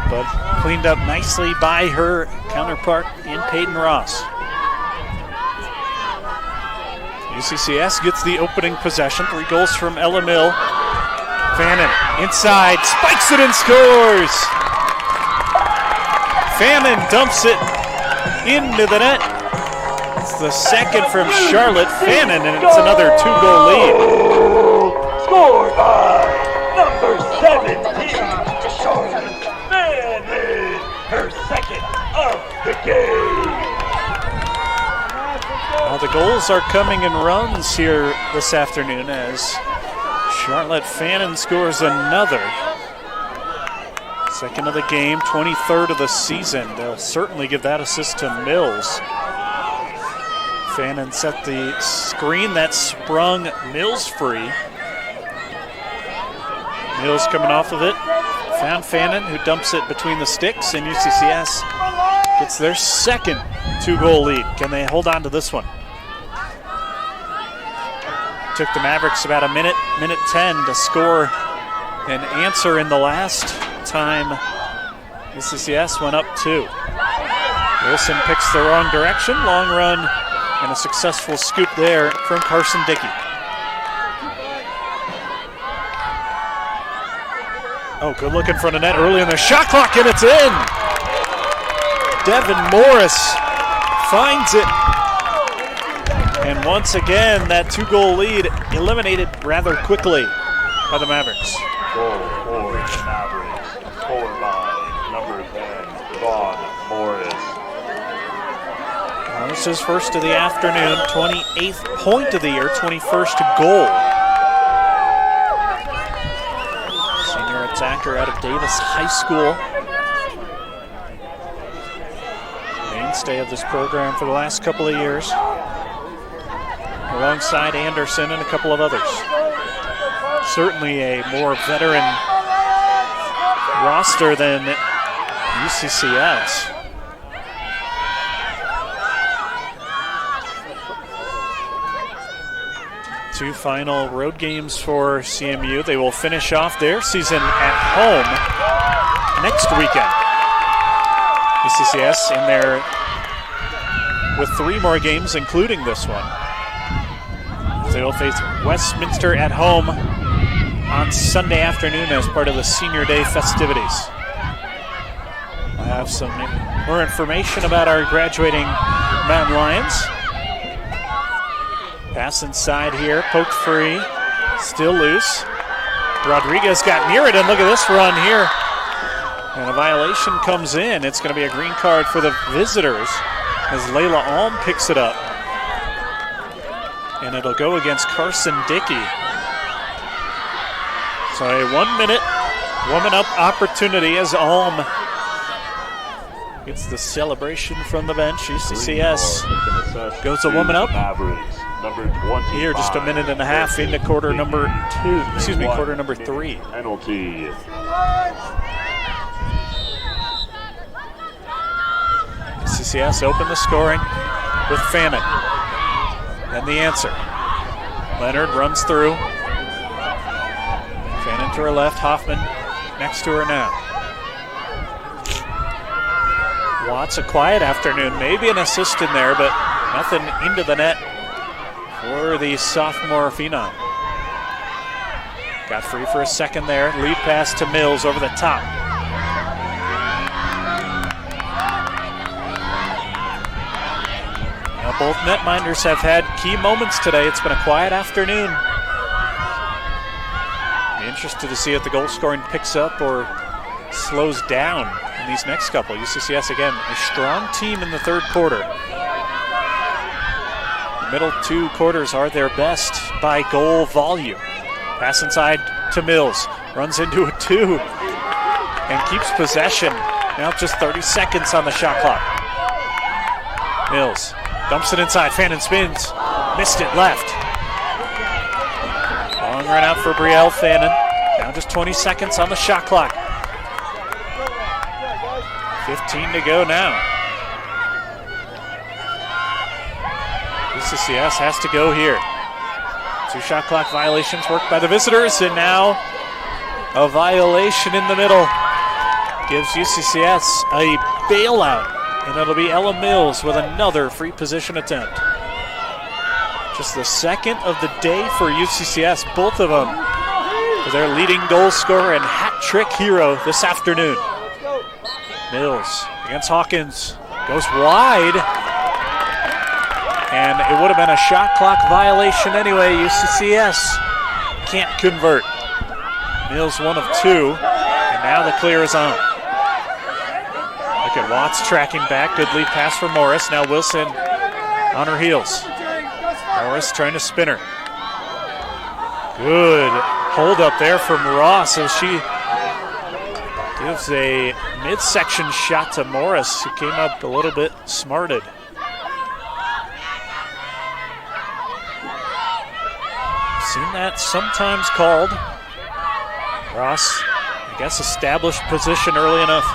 but cleaned up nicely by her counterpart in Peyton Ross. UCCS gets the opening possession. 3 goals from Ella Mill. Fannin inside, spikes it and scores! Fannin dumps it into the net. It's the second from Charlotte Fannin, and it's another 2-goal lead. Scored by number 17, Charlotte Fannin, her second of the game. Well, the goals are coming in runs here this afternoon as Charlotte Fannin scores another. Second of the game, 23rd of the season. They'll certainly give that assist to Mills. Fannin set the screen that sprung Mills free. Mills coming off of it. Found Fannin, who dumps it between the sticks, and UCCS gets their second 2-goal lead. Can they hold on to this one? Took the Mavericks about a minute 10 to score an answer in the last time UCCS went up 2. Wilson picks the wrong direction. Long run and a successful scoop there from Carson Dickey. Oh, good look in front of net early in the shot clock, and it's in! Devin Morris finds it. And once again, that 2-goal lead eliminated rather quickly by the Mavericks. Goal for the Mavericks, scored by number 10, Vaughn Morris. Well, this is first of the afternoon, 28th point of the year, 21st goal. Senior attacker out of Davis High School. Mainstay of this program for the last couple of years, alongside Anderson and a couple of others. Certainly a more veteran roster than UCCS. Two final road games for CMU. They will finish off their season at home next weekend. UCCS in there with 3 more games, including this one. They will face Westminster at home on Sunday afternoon as part of the Senior Day festivities. We'll have some more information about our graduating Mountain Lions. Pass inside here, poked free, still loose. Rodriguez got near it, and look at this run here. And a violation comes in. It's going to be a green card for the visitors as Layla Alm picks it up. And it'll go against Carson Dickey. So a 1-minute woman-up opportunity as Alm gets the celebration from the bench. UCCS goes a woman up. Here, just a minute and a half into quarter number 3. Penalty. UCCS open the scoring with Fannin. And the answer. Leonard runs through. Fannin to her left, Hoffman next to her now. Watts, a quiet afternoon, maybe an assist in there, but nothing into the net for the sophomore phenom. Got free for a second there. Lead pass to Mills over the top. Now both netminders have had key moments today. It's been a quiet afternoon. Be interested to see if the goal scoring picks up or slows down in these next couple. UCCS, again, a strong team in the third quarter. The middle 2 quarters are their best by goal volume. Pass inside to Mills. Runs into a 2 and keeps possession. Now just 30 seconds on the shot clock. Mills dumps it inside. Fannin spins. Missed it left. Long run out for Brielle Fannin. Now just 20 seconds on the shot clock. 15 to go now. UCCS has to go here. 2 shot clock violations worked by the visitors, and now a violation in the middle gives UCCS a bailout, and it'll be Ella Mills with another free position attempt. Just the second of the day for UCCS, both of them for their leading goal scorer and hat trick hero this afternoon. Mills against Hawkins, goes wide, and it would have been a shot clock violation anyway. UCCS can't convert. Mills 1 of 2, and now the clear is on. Look at Watts tracking back, good lead pass for Morris. Now Wilson on her heels. Morris trying to spin her. Good hold up there from Ross as she gives a midsection shot to Morris, who came up a little bit smarted. Seen that sometimes called. Ross, I guess, established position early enough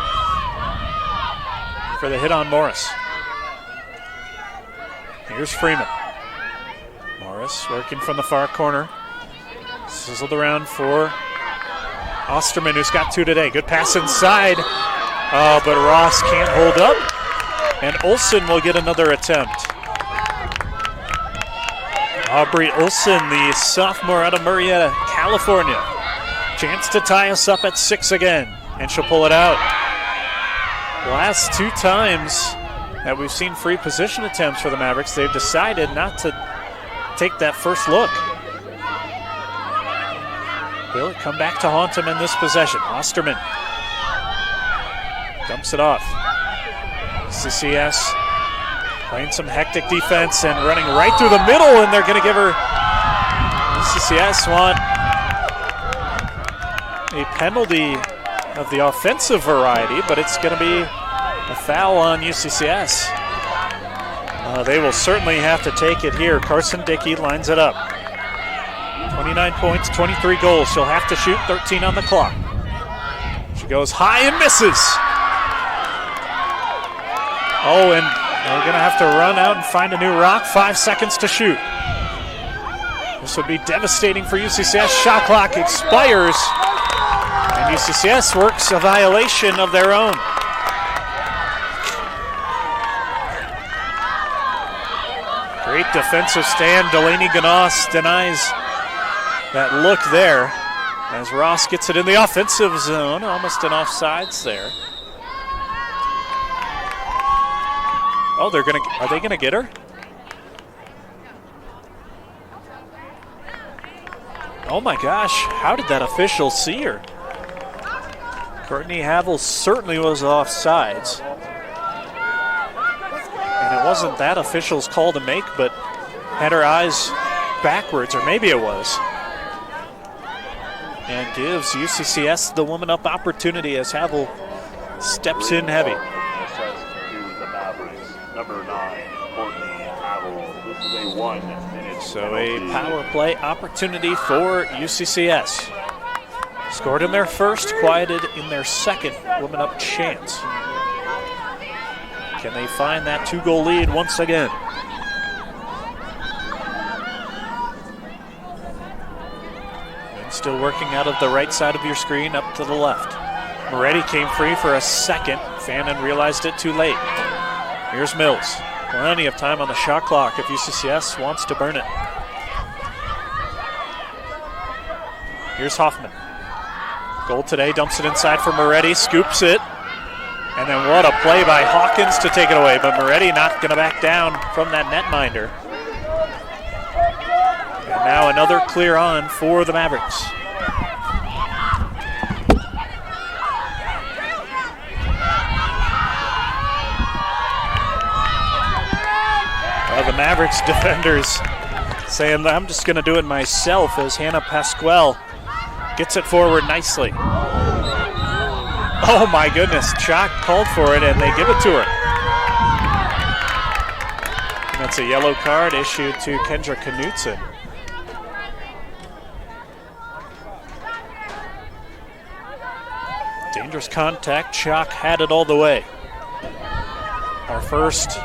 for the hit on Morris. Here's Freeman. Morris working from the far corner. Sizzled around for Osterman, who's got 2 today. Good pass inside. Oh, but Ross can't hold up. And Olsen will get another attempt. Aubrey Olsen, the sophomore out of Murrieta, California. Chance to tie us up at 6 again, and she'll pull it out. Last 2 times that we've seen free position attempts for the Mavericks, they've decided not to take that first look. Will it come back to haunt them in this possession? Osterman dumps it off. CCS playing some hectic defense and running right through the middle, and they're going to give her, CCS want a penalty of the offensive variety, but it's going to be a foul on UCCS. They will certainly have to take it here. Carson Dickey lines it up. 29 points, 23 goals. She'll have to shoot, 13 on the clock. She goes high and misses. Oh, and they're going to have to run out and find a new rock. 5 seconds to shoot. This would be devastating for UCCS. Shot clock expires, and UCCS works a violation of their own. Great defensive stand. Delaney Ganos denies that look there as Ross gets it in the offensive zone. Almost an offsides there. Oh, are they gonna get her? Oh my gosh, how did that official see her? Courtney Havel certainly was offsides. And it wasn't that official's call to make, but had her eyes backwards, or maybe it was. And gives UCCS the woman up opportunity as Havel steps in heavy. The Mavericks, number 9, Courtney Havel. This is a 1-minute. So a power play opportunity for UCCS. Scored in their first, quieted in their second woman up chance. Can they find that 2-goal lead once again? And still working out of the right side of your screen up to the left. Moretti came free for a second. Fannin realized it too late. Here's Mills. Plenty of time on the shot clock if UCCS wants to burn it. Here's Hoffman. Goal today, dumps it inside for Moretti, scoops it. And then what a play by Hawkins to take it away, but Moretti not going to back down from that netminder. And now another clear on for the Mavericks. Well, the Mavericks defenders saying, I'm just going to do it myself, as Hannah Pasquale gets it forward nicely. Oh my goodness, Chalk called for it and they give it to her. And that's a yellow card issued to Kendra Knutson. Dangerous contact, Chalk had it all the way. Our first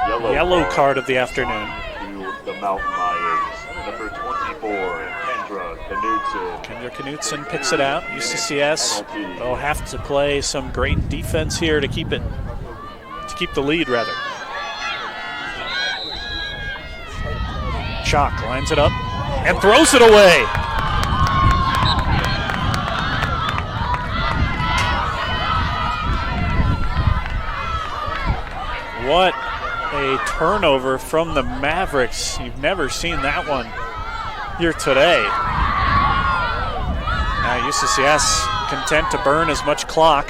yellow card of the afternoon. to the Mountain Lions. Number 24, Kendra Knutson picks it out. UCCS will have to play some great defense here to keep the lead rather. Chalk lines it up and throws it away. What a turnover from the Mavericks. You've never seen that one here today. Now UCCS content to burn as much clock.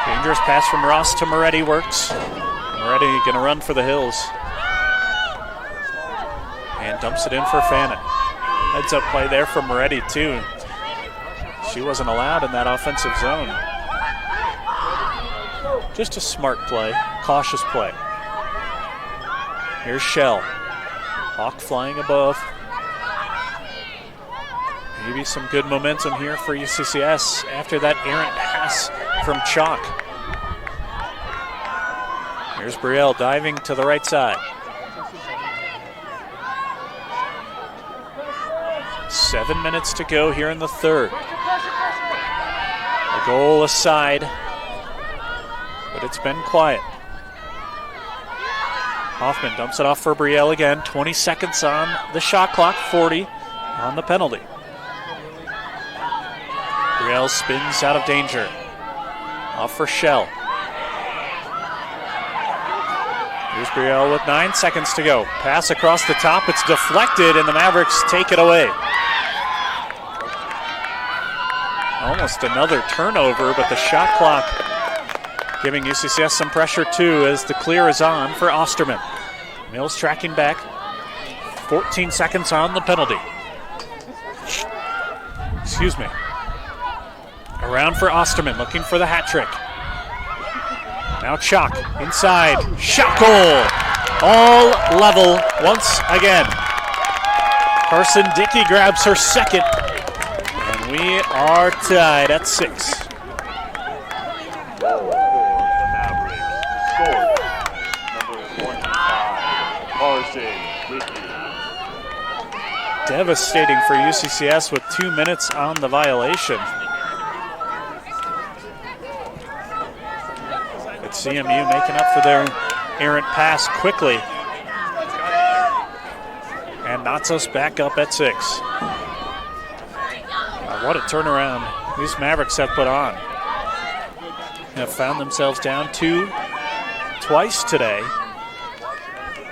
Dangerous pass from Ross to Moretti works. Moretti gonna run for the hills. And dumps it in for Fannin. Heads up play there from Moretti too. She wasn't allowed in that offensive zone. Just a smart play, cautious play. Here's Shell. Hawk flying above. Maybe some good momentum here for UCCS after that errant pass from Chalk. Here's Brielle diving to the right side. 7 minutes to go here in the third. A goal aside, but it's been quiet. Hoffman dumps it off for Brielle again. 20 seconds on the shot clock, 40 on the penalty. Brielle spins out of danger. Off for Shell. Here's Brielle with 9 seconds to go. Pass across the top, it's deflected, and the Mavericks take it away. Almost another turnover, but the shot clock giving UCCS some pressure too as the clear is on for Osterman. Mills tracking back. 14 seconds on the penalty. Excuse me. Around for Osterman, looking for the hat trick. Now Chalk inside. Shot goal. All level once again. Carson Dickey grabs her second. And we are tied at 6. Devastating for UCCS with 2 minutes on the violation. But CMU making up for their errant pass quickly. And knots us back up at 6. What a turnaround these Mavericks have put on. They have found themselves down 2 twice today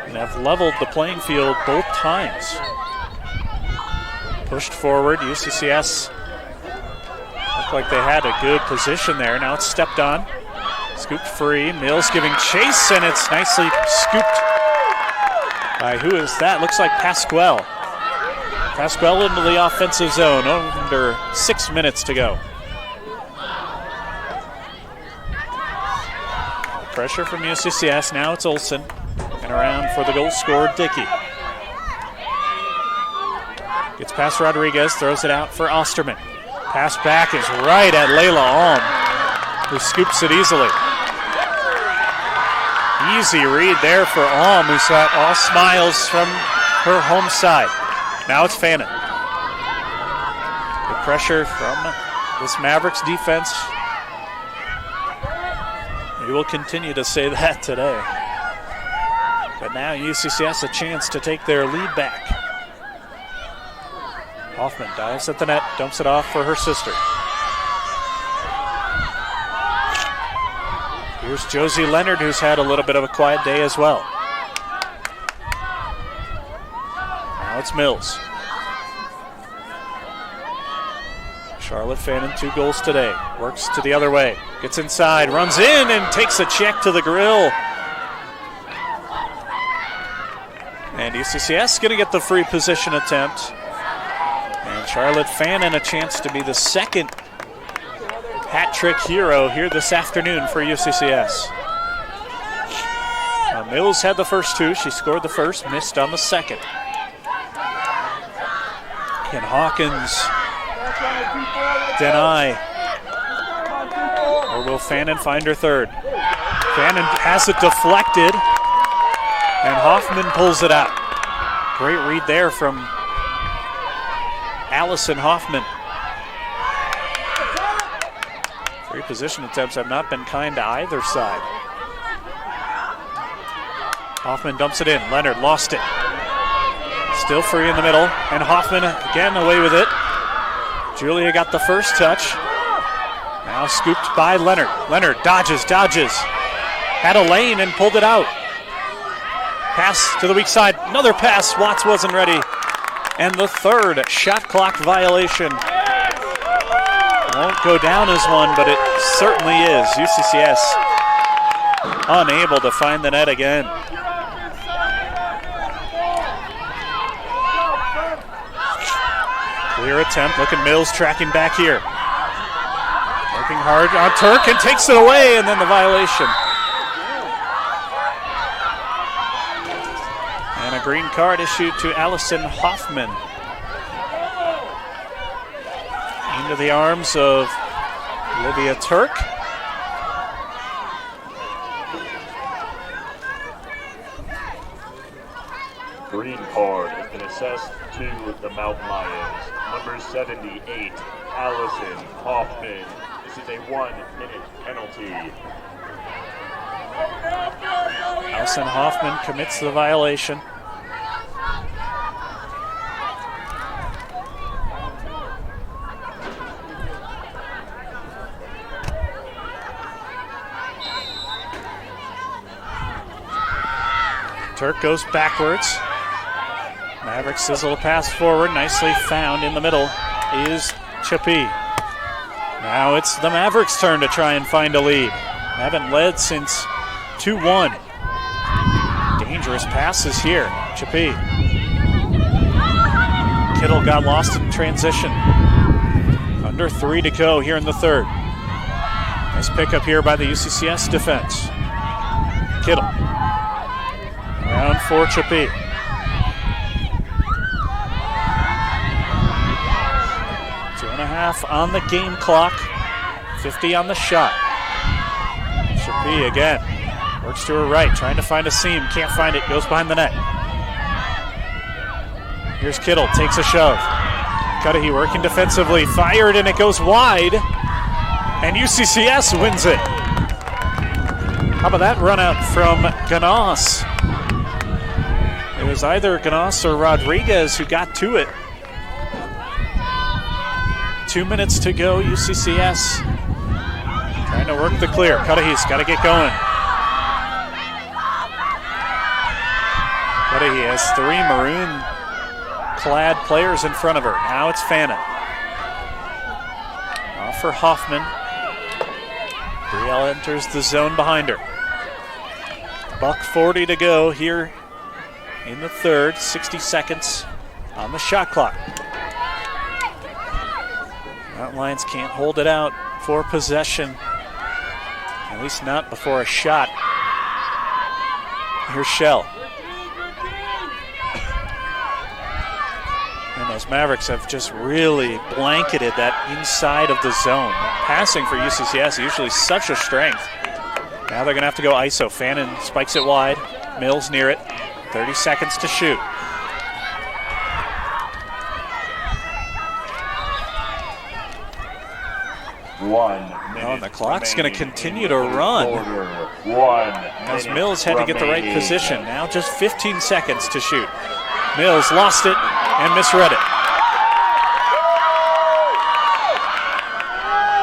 and have leveled the playing field both times. Pushed forward, UCCS looked like they had a good position there. Now it's stepped on, scooped free. Mills giving chase, and it's nicely scooped by, who is that? Looks like Pasquale. Pasquale into the offensive zone, under 6 minutes to go. Pressure from UCCS, now it's Olsen. And around for the goal scorer, Dickey. Gets past Rodriguez, throws it out for Osterman. Pass back is right at Layla Alm, who scoops it easily. Easy read there for Alm, who's got all smiles from her home side. Now it's Fannin. Good pressure from this Mavericks defense. We will continue to say that today. But now UCCS a chance to take their lead back. Hoffman dives at the net, dumps it off for her sister. Here's Josie Leonard, who's had a little bit of a quiet day as well. Now it's Mills. Charlotte Fannin, 2 goals today. Works to the other way. Gets inside, runs in, and takes a check to the grill. And UCCS going to get the free position attempt. And Charlotte Fannin a chance to be the second hat trick hero here this afternoon for UCCS. Mills had the first 2. She scored the first, missed on the second. Can Hawkins deny? Or will Fannin find her third? Fannin has it deflected, and Hoffman pulls it out. Great read there from Allison Hoffman. 3 position attempts have not been kind to either side. Hoffman dumps it in. Leonard lost it. Still free in the middle. And Hoffman again away with it. Julia got the first touch. Now scooped by Leonard. Leonard dodges. Had a lane and pulled it out. Pass to the weak side. Another pass. Watts wasn't ready. And the third shot clock violation. Won't go down as one, but it certainly is. UCCS unable to find the net again. Clear attempt. Look at Mills tracking back here. Working hard on Turk and takes it away, and then the violation. And a green card issued to Allison Hoffman. Into the arms of Olivia Turk. Green card has been assessed to the Mountain Lions. Number 78, Allison Hoffman. This is a 1-minute penalty. Allison Hoffman commits the violation. Turk goes backwards. Mavericks sizzle a pass forward. Nicely found in the middle is Chappie. Now it's the Mavericks' turn to try and find a lead. Haven't led since 2-1. Dangerous passes here. Chappie. Kittle got lost in transition. Under 3 to go here in the third. Nice pickup here by the UCCS defense. Kittle. Around for Chappie. Two and a half on the game clock. 50 on the shot. Chappie again. Works to her right, trying to find a seam. Can't find it, goes behind the net. Here's Kittle, takes a shove. Cudahy working defensively. Fired and it goes wide. And UCCS wins it. How about that run out from Ganas? It was either Ganas or Rodriguez who got to it. 2 minutes to go, UCCS trying to work the clear. Cudahy's got to get going. Cudahy has 3 maroon-clad players in front of her. Now it's Fannin. Off for Hoffman. Brielle enters the zone behind her. $1:40 to go here in the third. 60 seconds on the shot clock. Mountain Lions can't hold it out for possession. At least not before a shot. Here's Shell. And those Mavericks have just really blanketed that inside of the zone. Passing for UCCS, usually such a strength. Now they're going to have to go ISO. Fannin spikes it wide. Mills near it. 30 seconds to shoot. And the clock's going to continue to run. As Mills had to get the right position. Now just 15 seconds to shoot. Mills lost it and misread it.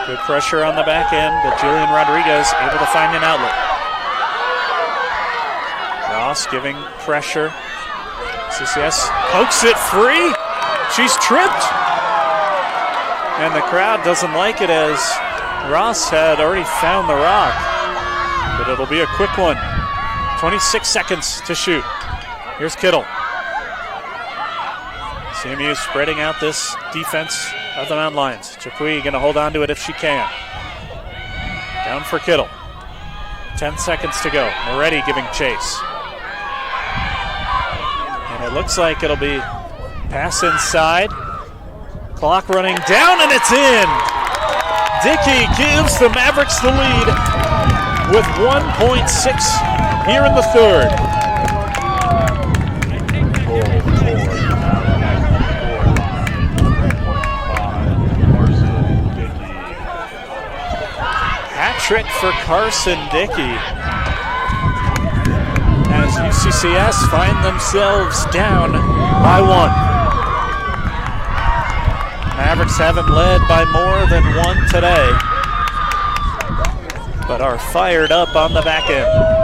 Good pressure on the back end, but Jillian Rodriguez able to find an outlet. Ross giving pressure. CCS pokes it free. She's tripped. And the crowd doesn't like it as Ross had already found the rock. But it'll be a quick one. 26 seconds to shoot. Here's Kittle. CMU spreading out this defense of the Mountain Lions. Chapuis going to hold on to it if she can. Down for Kittle. 10 seconds to go. Moretti giving chase. And it looks like it'll be pass inside. Clock running down and it's in. Dickey gives the Mavericks the lead with 1.6 here in the third. trick for Carson Dickey as UCCS find themselves down by 1. Mavericks haven't led by more than 1 today, but are fired up on the back end.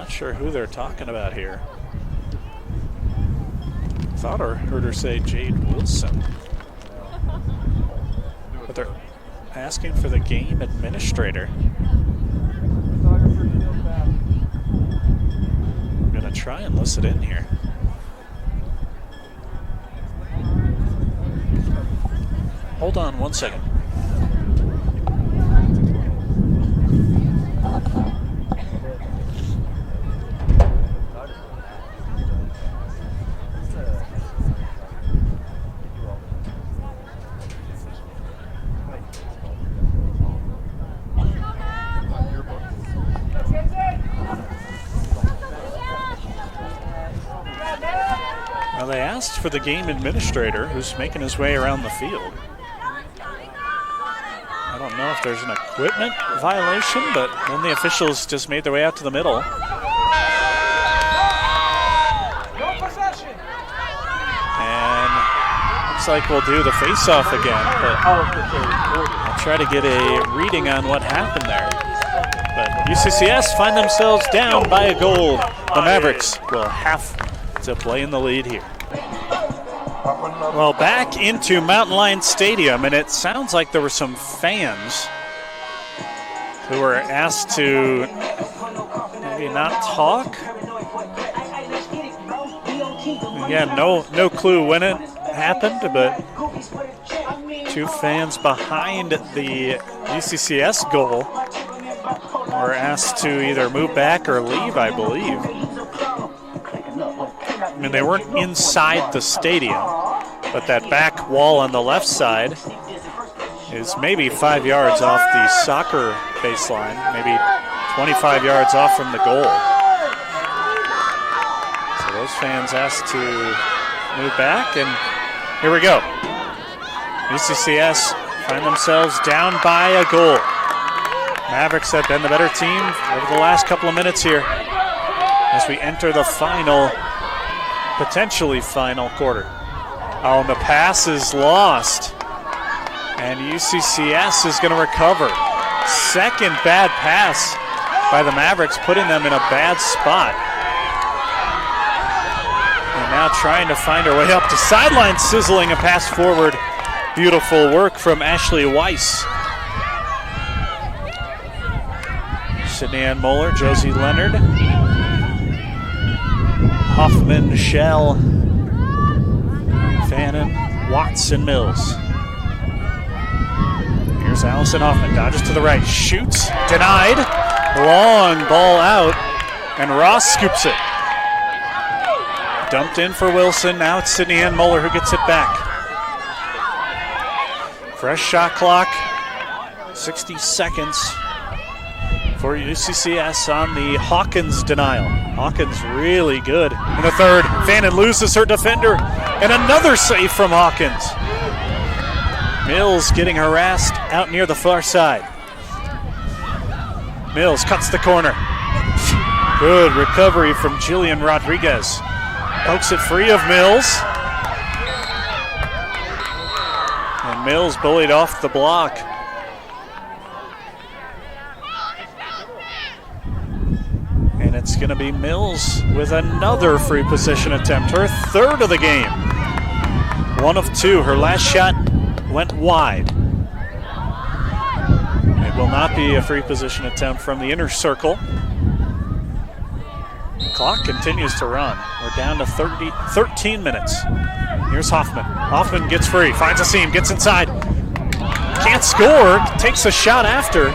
Sure who they're talking about here. Thought I heard her say Jade Wilson, but they're asking for the game administrator. I'm gonna try and listen in here. Hold on 1 second. They asked for the game administrator, who's making his way around the field. I don't know if there's an equipment violation, but then the officials just made their way out to the middle. And looks like we'll do the face-off again, but I'll try to get a reading on what happened there. But UCCS find themselves down by a goal. The Mavericks will have to play in the lead here. Well, back into Mountain Lion Stadium, and it sounds like there were some fans who were asked to maybe not talk. Again, no clue when it happened, but 2 fans behind the UCCS goal were asked to either move back or leave, I believe. I mean, they weren't inside the stadium, but that back wall on the left side is maybe 5 yards off the soccer baseline, maybe 25 yards off from the goal. So those fans asked to move back, and here we go. UCCS find themselves down by a goal. Mavericks have been the better team over the last couple of minutes here as we enter the potentially final quarter. Oh, and the pass is lost, and UCCS is going to recover. Second bad pass by the Mavericks, putting them in a bad spot. And now trying to find her way up to sideline, sizzling a pass forward. Beautiful work from Ashley Weiss. Sydney Ann Moeller, Josie Leonard, Hoffman, Shell, Fannin, Watson, Mills. Here's Allison Hoffman, dodges to the right, shoots, denied, long ball out, and Ross scoops it. Dumped in for Wilson, now it's Sydney Ann Moeller who gets it back. Fresh shot clock, 60 seconds for UCCS on the Hawkins denial. Hawkins really good in the third. Fannin loses her defender, and another save from Hawkins. Mills getting harassed out near the far side. Mills cuts the corner. Good recovery from Jillian Rodriguez. Pokes it free of Mills. And Mills bullied off the block. And it's going to be Mills with another free position attempt, her third of the game. 1 of 2. Her last shot went wide. It will not be a free position attempt from the inner circle. Clock continues to run. We're down to 13 minutes. Here's Hoffman. Hoffman gets free, finds a seam, gets inside. Can't not score. Takes a shot after.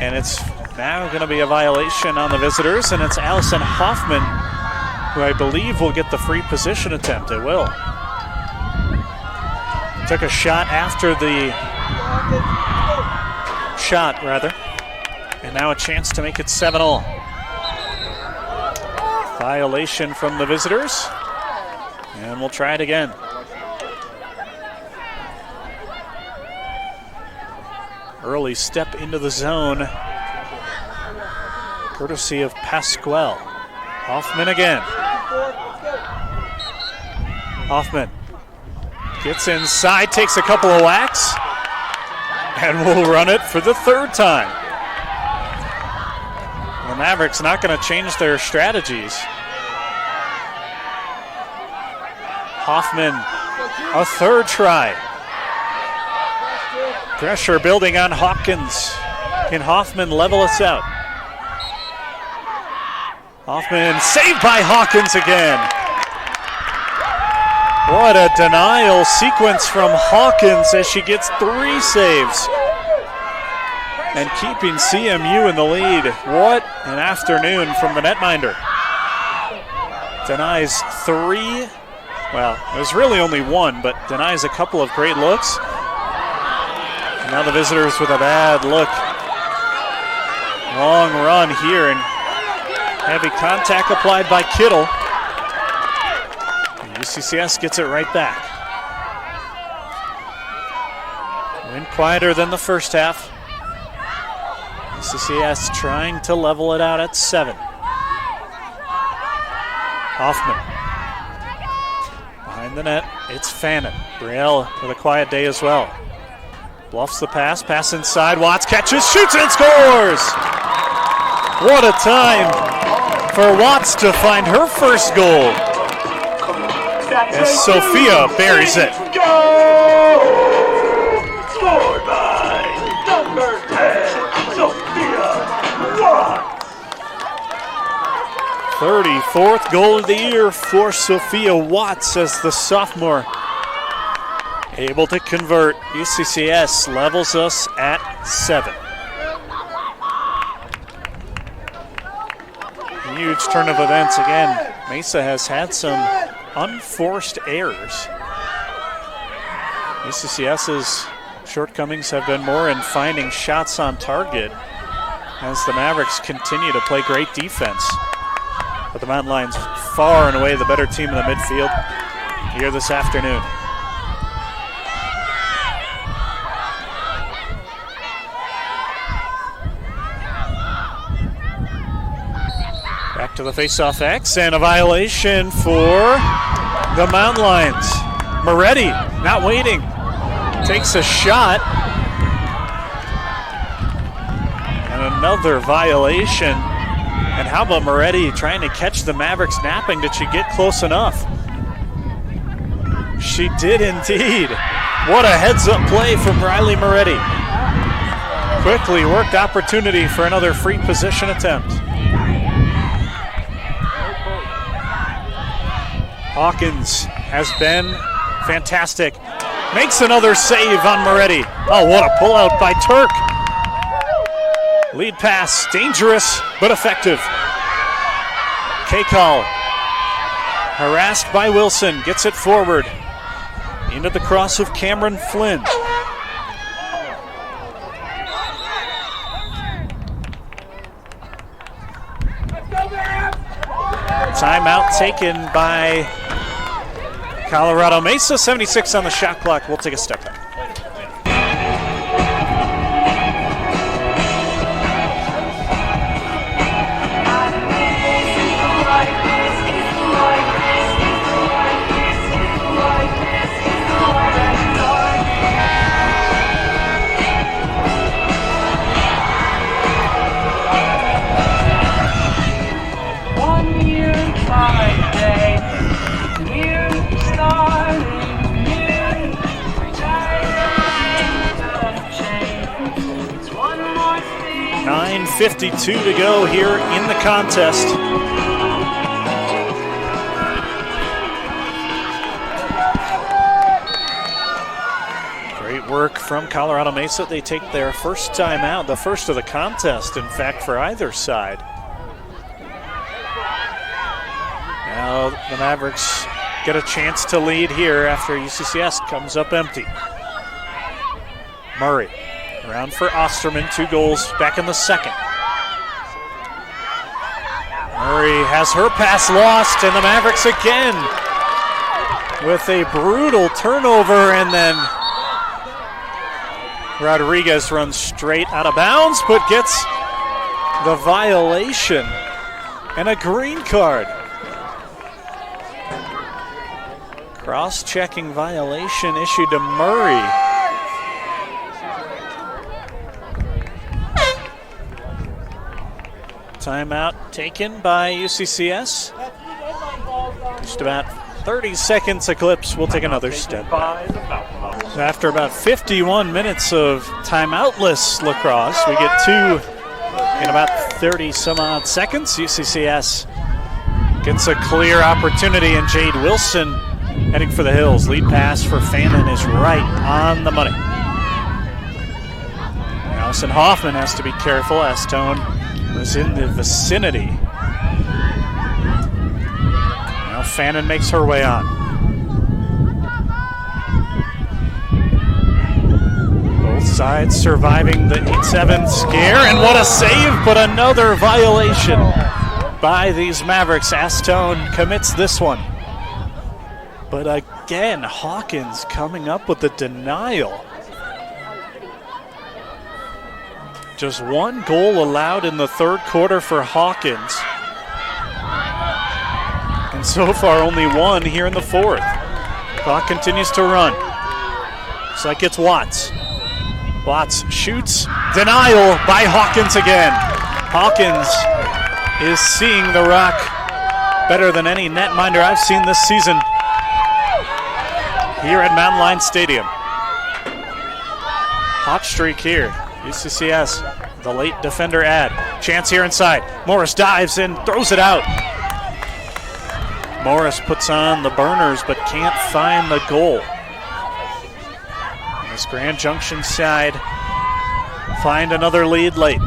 And it's now going to be a violation on the visitors, and it's Allison Hoffman, who I believe will get the free position attempt. It will. Took a shot after the shot, rather. And now a chance to make it 7-all. Violation from the visitors. And we'll try it again. Early step into the zone, courtesy of Pasquale. Hoffman again. Hoffman gets inside, takes a couple of whacks, and will run it for the third time. The Mavericks not going to change their strategies. Hoffman, a third try. Pressure building on Hawkins. Can Hoffman level us out? Hoffman saved by Hawkins again. What a denial sequence from Hawkins as she gets 3 saves. And keeping CMU in the lead. What an afternoon from the netminder. Denies 3. Well, it was really only 1, but denies a couple of great looks. And now the visitors with a bad look. Long run here, and heavy contact applied by Kittle. And UCCS gets it right back. Went quieter than the first half. UCCS trying to level it out at 7. Hoffman. Behind the net, it's Fannin. Brielle with a quiet day as well. Bluffs the pass inside, Watts catches, shoots and scores! What a time for Watts to find her first goal. As Sophia buries it. Scored by number 10, Sophia Watts. 34th goal of the year for Sophia Watts as the sophomore able to convert. UCCS levels us at 7. Huge turn of events again. Mesa has had some unforced errors. UCCS's shortcomings have been more in finding shots on target as the Mavericks continue to play great defense. But the Mountain Lions far and away the better team in the midfield here this afternoon. Back to the face-off X, and a violation for the Mountain Lions. Moretti not waiting, takes a shot. And another violation. And how about Moretti trying to catch the Mavericks napping? Did she get close enough? She did indeed. What a heads-up play from Riley Moretti. Quickly worked opportunity for another free position attempt. Hawkins has been fantastic. Makes another save on Moretti. Oh, what a pullout by Turk. Lead pass, dangerous but effective. K-Call, harassed by Wilson, gets it forward. Into the cross of Cameron Flynn. Timeout taken by Colorado. Mesa, 76 on the shot clock. We'll take a step back. .52 to go here in the contest. from Colorado Mesa. They take their first timeout, the first of the contest, in fact, for either side. Now the Mavericks get a chance to lead here after UCCS comes up empty. Murray around for Osterman, 2 goals back in the second. Murray has her pass lost, and the Mavericks again with a brutal turnover, and then Rodriguez runs straight out of bounds, but gets the violation and a green card. Cross-checking violation issued to Murray. Timeout taken by UCCS. Just about 30 seconds eclipse. We'll take another step back. After about 51 minutes of timeoutless lacrosse, we get 2 in about 30 some odd seconds. UCCS gets a clear opportunity, and Jade Wilson heading for the hills. Lead pass for Fannin is right on the money. Allison Hoffman has to be careful. Astone was in the vicinity. Now Fannin makes her way on. Both sides surviving the 8-7 scare, and what a save, but another violation by these Mavericks. Astone commits this one. But again, Hawkins coming up with the denial. Just 1 goal allowed in the third quarter for Hawkins. And so far only 1 here in the fourth. Clock continues to run. Looks like it's Watts. Watts shoots. Denial by Hawkins again. Hawkins is seeing the rock better than any netminder I've seen this season here at Mountain Line Stadium. Hot streak here. UCCS, the late defender ad. Chance here inside. Morris dives in, throws it out. Morris puts on the burners but can't find the goal. And this Grand Junction side find another lead late.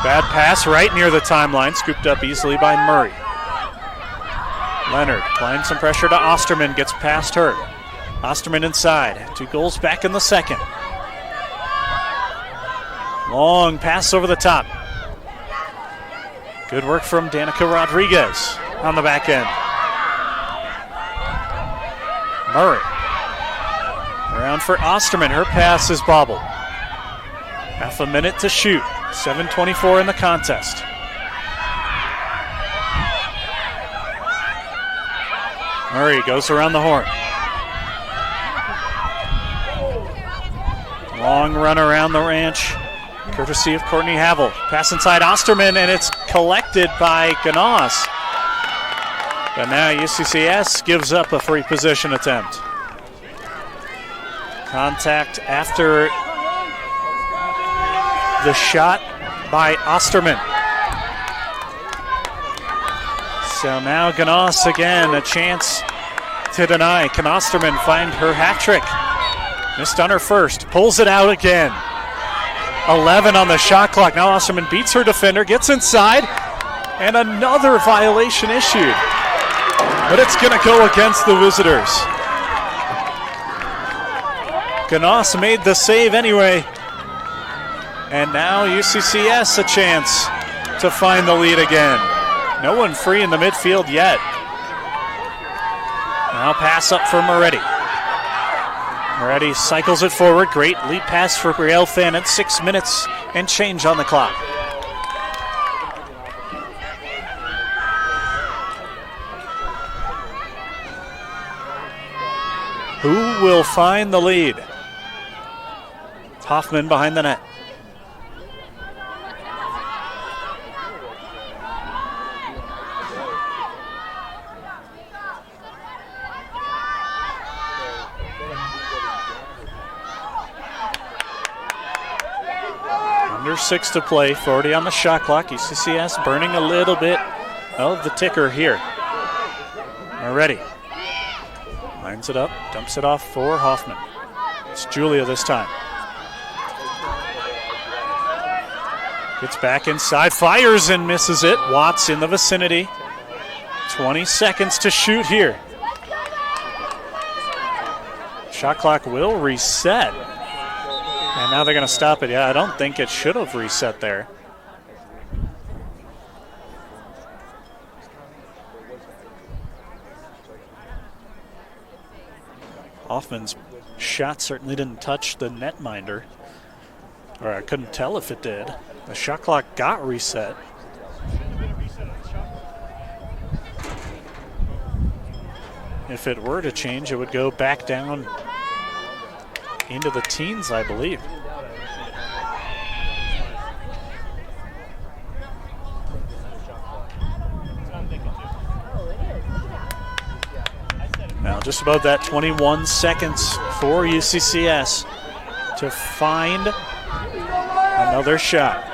Bad pass right near the timeline, scooped up easily by Murray. Leonard applying some pressure to Osterman, gets past her. Osterman inside, 2 goals back in the second. Long pass over the top. Good work from Danica Rodriguez on the back end. Murray around for Osterman. Her pass is bobbled. Half a minute to shoot. 7:24 in the contest. Murray goes around the horn. Long run around the ranch, courtesy of Courtney Havel. Pass inside Osterman, and it's collected by Ganos. But now UCCS gives up a free position attempt. Contact after the shot by Osterman. So now Ganos again, a chance to deny. Can Osterman find her hat trick? Missed on her first, pulls it out again. 11 on the shot clock. Now Osterman beats her defender, gets inside, and another violation issued. But it's going to go against the visitors. Ganos made the save anyway. And now UCCS a chance to find the lead again. No one free in the midfield yet. Now pass up for Moretti. Moretti cycles it forward. Great lead pass for Brielle Fannin. 6 minutes and change on the clock. Who will find the lead? Hoffman behind the net. Under 6 to play, 40 on the shot clock. UCCS burning a little bit of the ticker here. Moretti lines it up, dumps it off for Hoffman. It's Julia this time. Gets back inside, fires and misses it. Watts in the vicinity. 20 seconds to shoot here. Shot clock will reset. And now they're going to stop it. Yeah, I don't think it should have reset there. Hoffman's shot certainly didn't touch the netminder. Or I couldn't tell if it did. The shot clock got reset. If it were to change, it would go back down into the teens, I believe. Now just about that 21 seconds for UCCS to find another shot.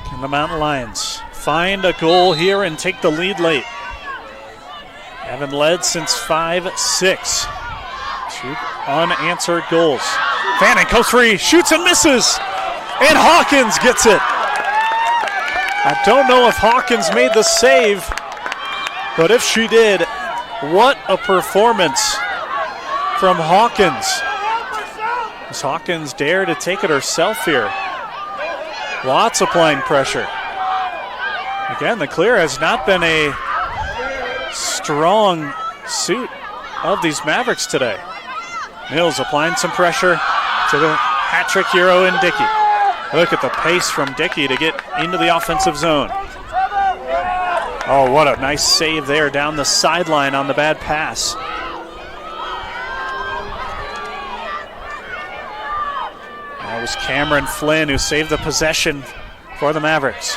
Can the Mountain Lions find a goal here and take the lead late? Haven't led since 5-6. 2 unanswered goals. Fannin goes free, shoots and misses, and Hawkins gets it. I don't know if Hawkins made the save, but if she did, what a performance from Hawkins. Does Hawkins dare to take it herself here? Watts applying pressure. Again, the clear has not been a strong suit of these Mavericks today. Mills applying some pressure to the hat-trick hero in Dickey. Look at the pace from Dickey to get into the offensive zone. Oh, what a nice save there down the sideline on the bad pass. That was Cameron Flynn who saved the possession for the Mavericks.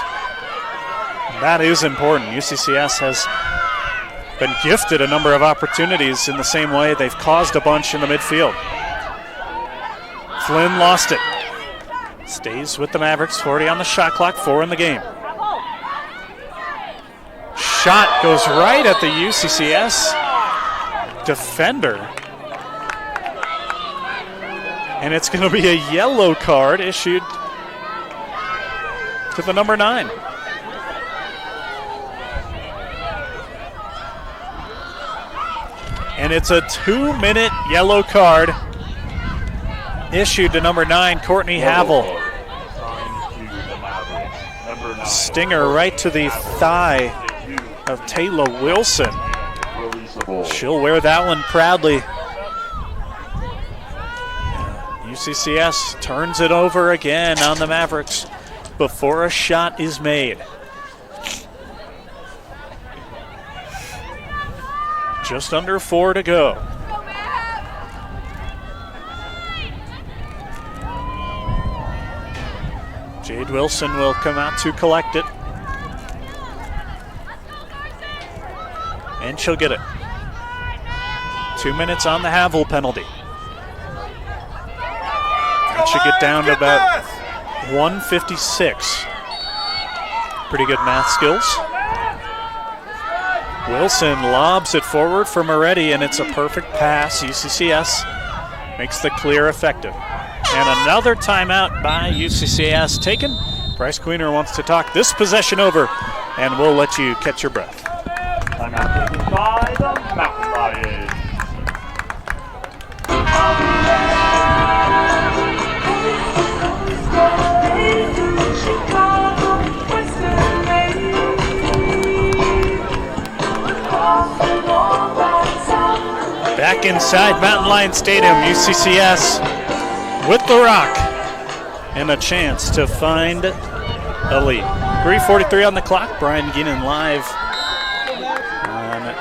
That is important. UCCS has been gifted a number of opportunities in the same way. They've caused a bunch in the midfield. Flynn lost it. Stays with the Mavericks, 40 on the shot clock, 4 in the game. Shot goes right at the UCCS defender. And it's going to be a yellow card issued to the number 9. And it's a 2-minute yellow card issued to number 9, Courtney Havel. Stinger right to the thigh of Taylor Wilson. She'll wear that one proudly. UCCS turns it over again on the Mavericks before a shot is made. Just under 4 to go. Jade Wilson will come out to collect it. And she'll get it. 2 minutes on the Havel penalty. That should get down to about 1:56. Pretty good math skills. Wilson lobs it forward for Moretti, and it's a perfect pass. UCCS makes the clear effective. And another timeout by UCCS taken. Bryce Queener wants to talk this possession over, and we'll let you catch your breath. Timeout taken by the Mountain Lions. Back inside Mountain Lion Stadium, UCCS with the rock and a chance to find a lead. 3:43 on the clock. Brian Geenan live on the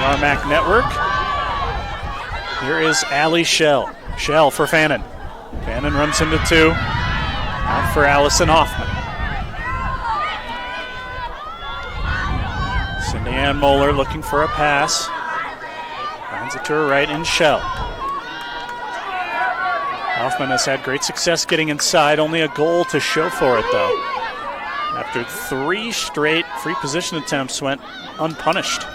RMAC Network. Here is Allie Shell. Shell for Fannin. Fannin runs into 2. Out for Allison Hoffman. Cindy Ann Moeller looking for a pass. Finds it to her right in Shell. Hoffman has had great success getting inside. Only a goal to show for it, though. After 3 straight free position attempts went unpunished.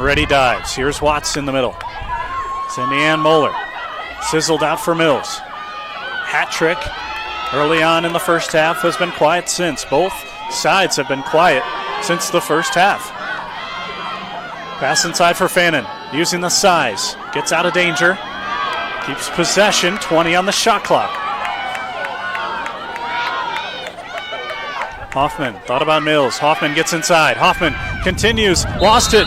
Ready dives. Here's Watts in the middle. Cindy Ann Moeller. Sizzled out for Mills. Hat trick early on in the first half, has been quiet since. Both sides have been quiet since the first half. Pass inside for Fannin, using the size. Gets out of danger. Keeps possession, 20 on the shot clock. Hoffman thought about Mills. Hoffman gets inside. Hoffman continues, lost it,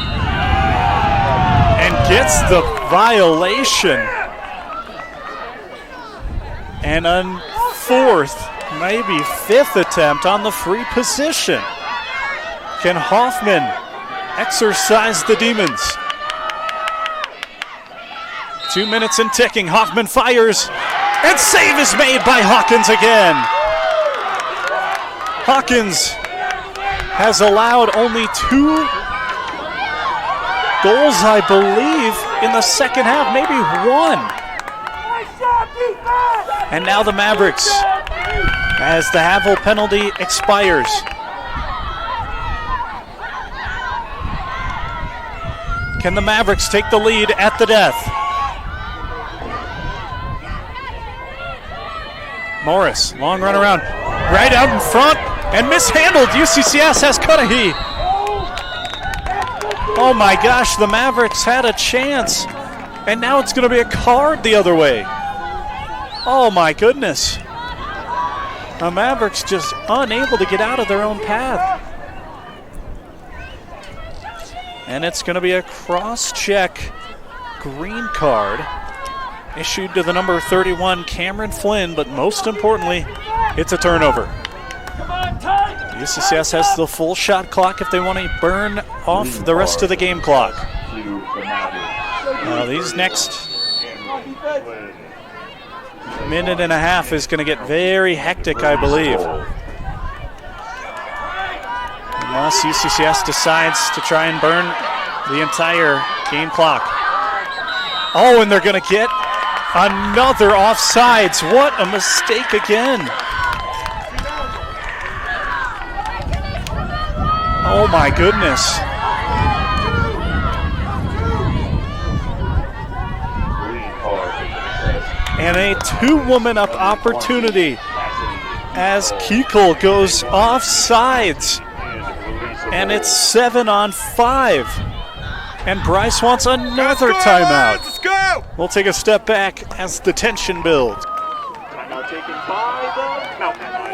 and gets the violation. And a fourth, maybe fifth attempt on the free position. Can Hoffman exercise the demons? 2 minutes and ticking. Hoffman fires, and save is made by Hawkins again. Hawkins has allowed only 2 goals, I believe, in the second half, maybe 1. And now the Mavericks, as the Havel penalty expires. Can the Mavericks take the lead at the death? Morris, long run around, right out in front, and mishandled. UCCS has Cudahy. Oh my gosh, the Mavericks had a chance, and now it's going to be a card the other way. Oh my goodness. The Mavericks just unable to get out of their own path. And it's going to be a cross-check green card issued to the number 31, Cameron Flynn, but most importantly, it's a turnover. UCCS has the full shot clock if they want to burn off the rest of the game clock. These next minute and a half is going to get very hectic, I believe. Unless UCCS decides to try and burn the entire game clock. Oh, and they're going to get another offsides. What a mistake again. Oh my goodness. And a 2-woman up opportunity as Kiekel goes offsides. And it's 7-on-5. And Bryce wants another timeout. Let's go! We'll take a step back as the tension builds. Timeout taken by the Mountain Lions.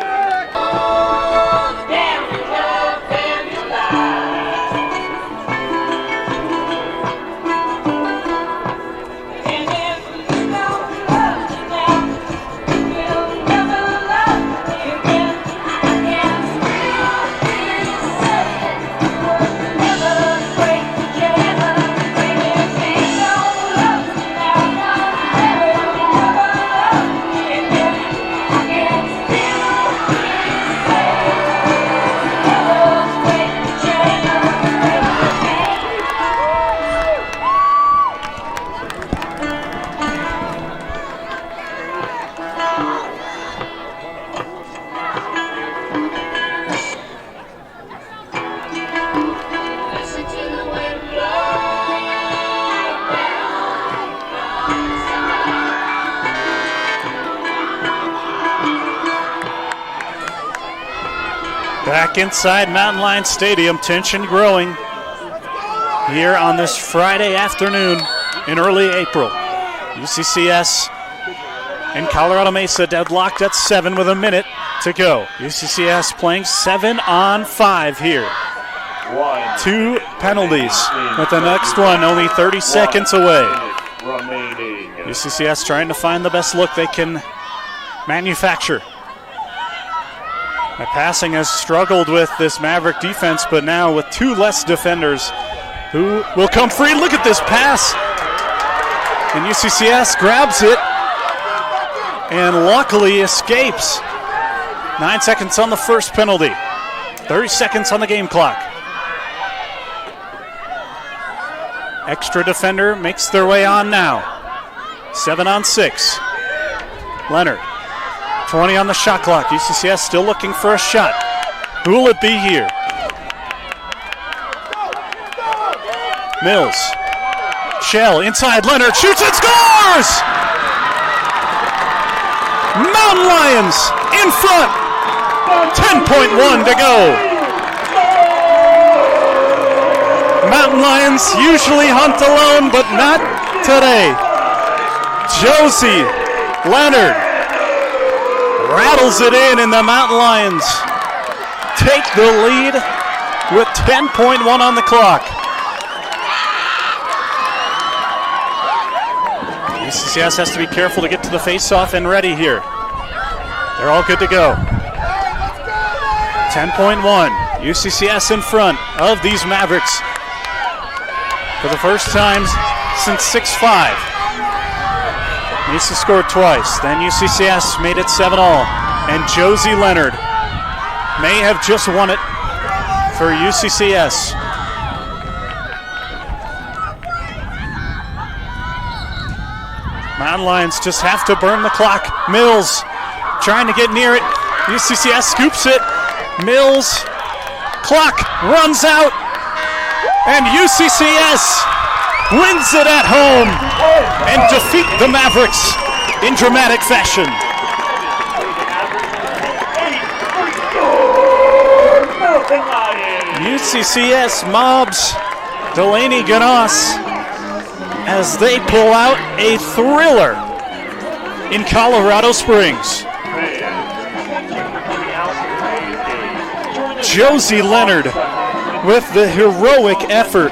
Back inside Mountain Lions Stadium, tension growing here on this Friday afternoon in early April. UCCS and Colorado Mesa deadlocked at 7 with a minute to go. UCCS playing 7-on-5 here. 2 penalties, with the next one only 30 seconds away. UCCS trying to find the best look they can manufacture. The passing has struggled with this Maverick defense, but now with 2 less defenders who will come free. Look at this pass. And UCCS grabs it and luckily escapes. 9 seconds on the first penalty. 30 seconds on the game clock. Extra defender makes their way on now. 7-on-6. Leonard. 20 on the shot clock. UCCS still looking for a shot. Who will it be here? Mills. Shell inside Leonard, shoots and scores! Mountain Lions in front. 10.1 to go. Mountain Lions usually hunt alone, but not today. Josie Leonard rattles it in, and the Mountain Lions take the lead with 10.1 on the clock. UCCS has to be careful to get to the face-off and ready here. They're all good to go. 10.1, UCCS in front of these Mavericks for the first time since 6-5. Mesa scored twice, then UCCS made it 7-all, and Josie Leonard may have just won it for UCCS. Mountain Lions just have to burn the clock. Mills trying to get near it. UCCS scoops it. Mills, clock runs out, and UCCS wins it at home and defeat the Mavericks in dramatic fashion. UCCS mobs Delaney Ganos as they pull out a thriller in Colorado Springs. Josie Leonard with the heroic effort.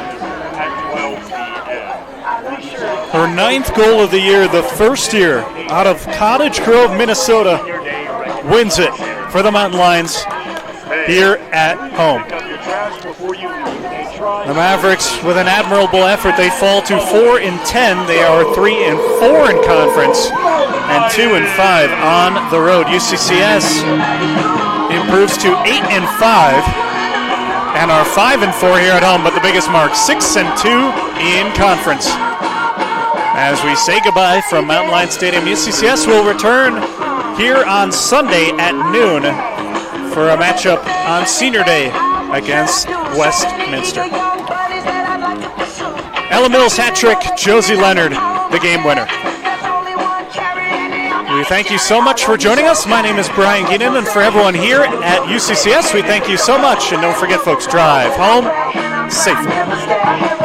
Her 9th goal of the year, the first year out of Cottage Grove, Minnesota, wins it for the Mountain Lions here at home. The Mavericks, with an admirable effort, they fall to 4-10. They are 3-4 in conference and 2-5 on the road. UCCS improves to 8-5 and are 5-4 here at home, but the biggest mark, 6-2 in conference. As we say goodbye from Mountain Lion Stadium, UCCS will return here on Sunday at noon for a matchup on Senior Day against Westminster. Ella Mills hat trick, Josie Leonard, the game winner. We thank you so much for joining us. My name is Brian Geenan, and for everyone here at UCCS, we thank you so much. And don't forget, folks, drive home safely.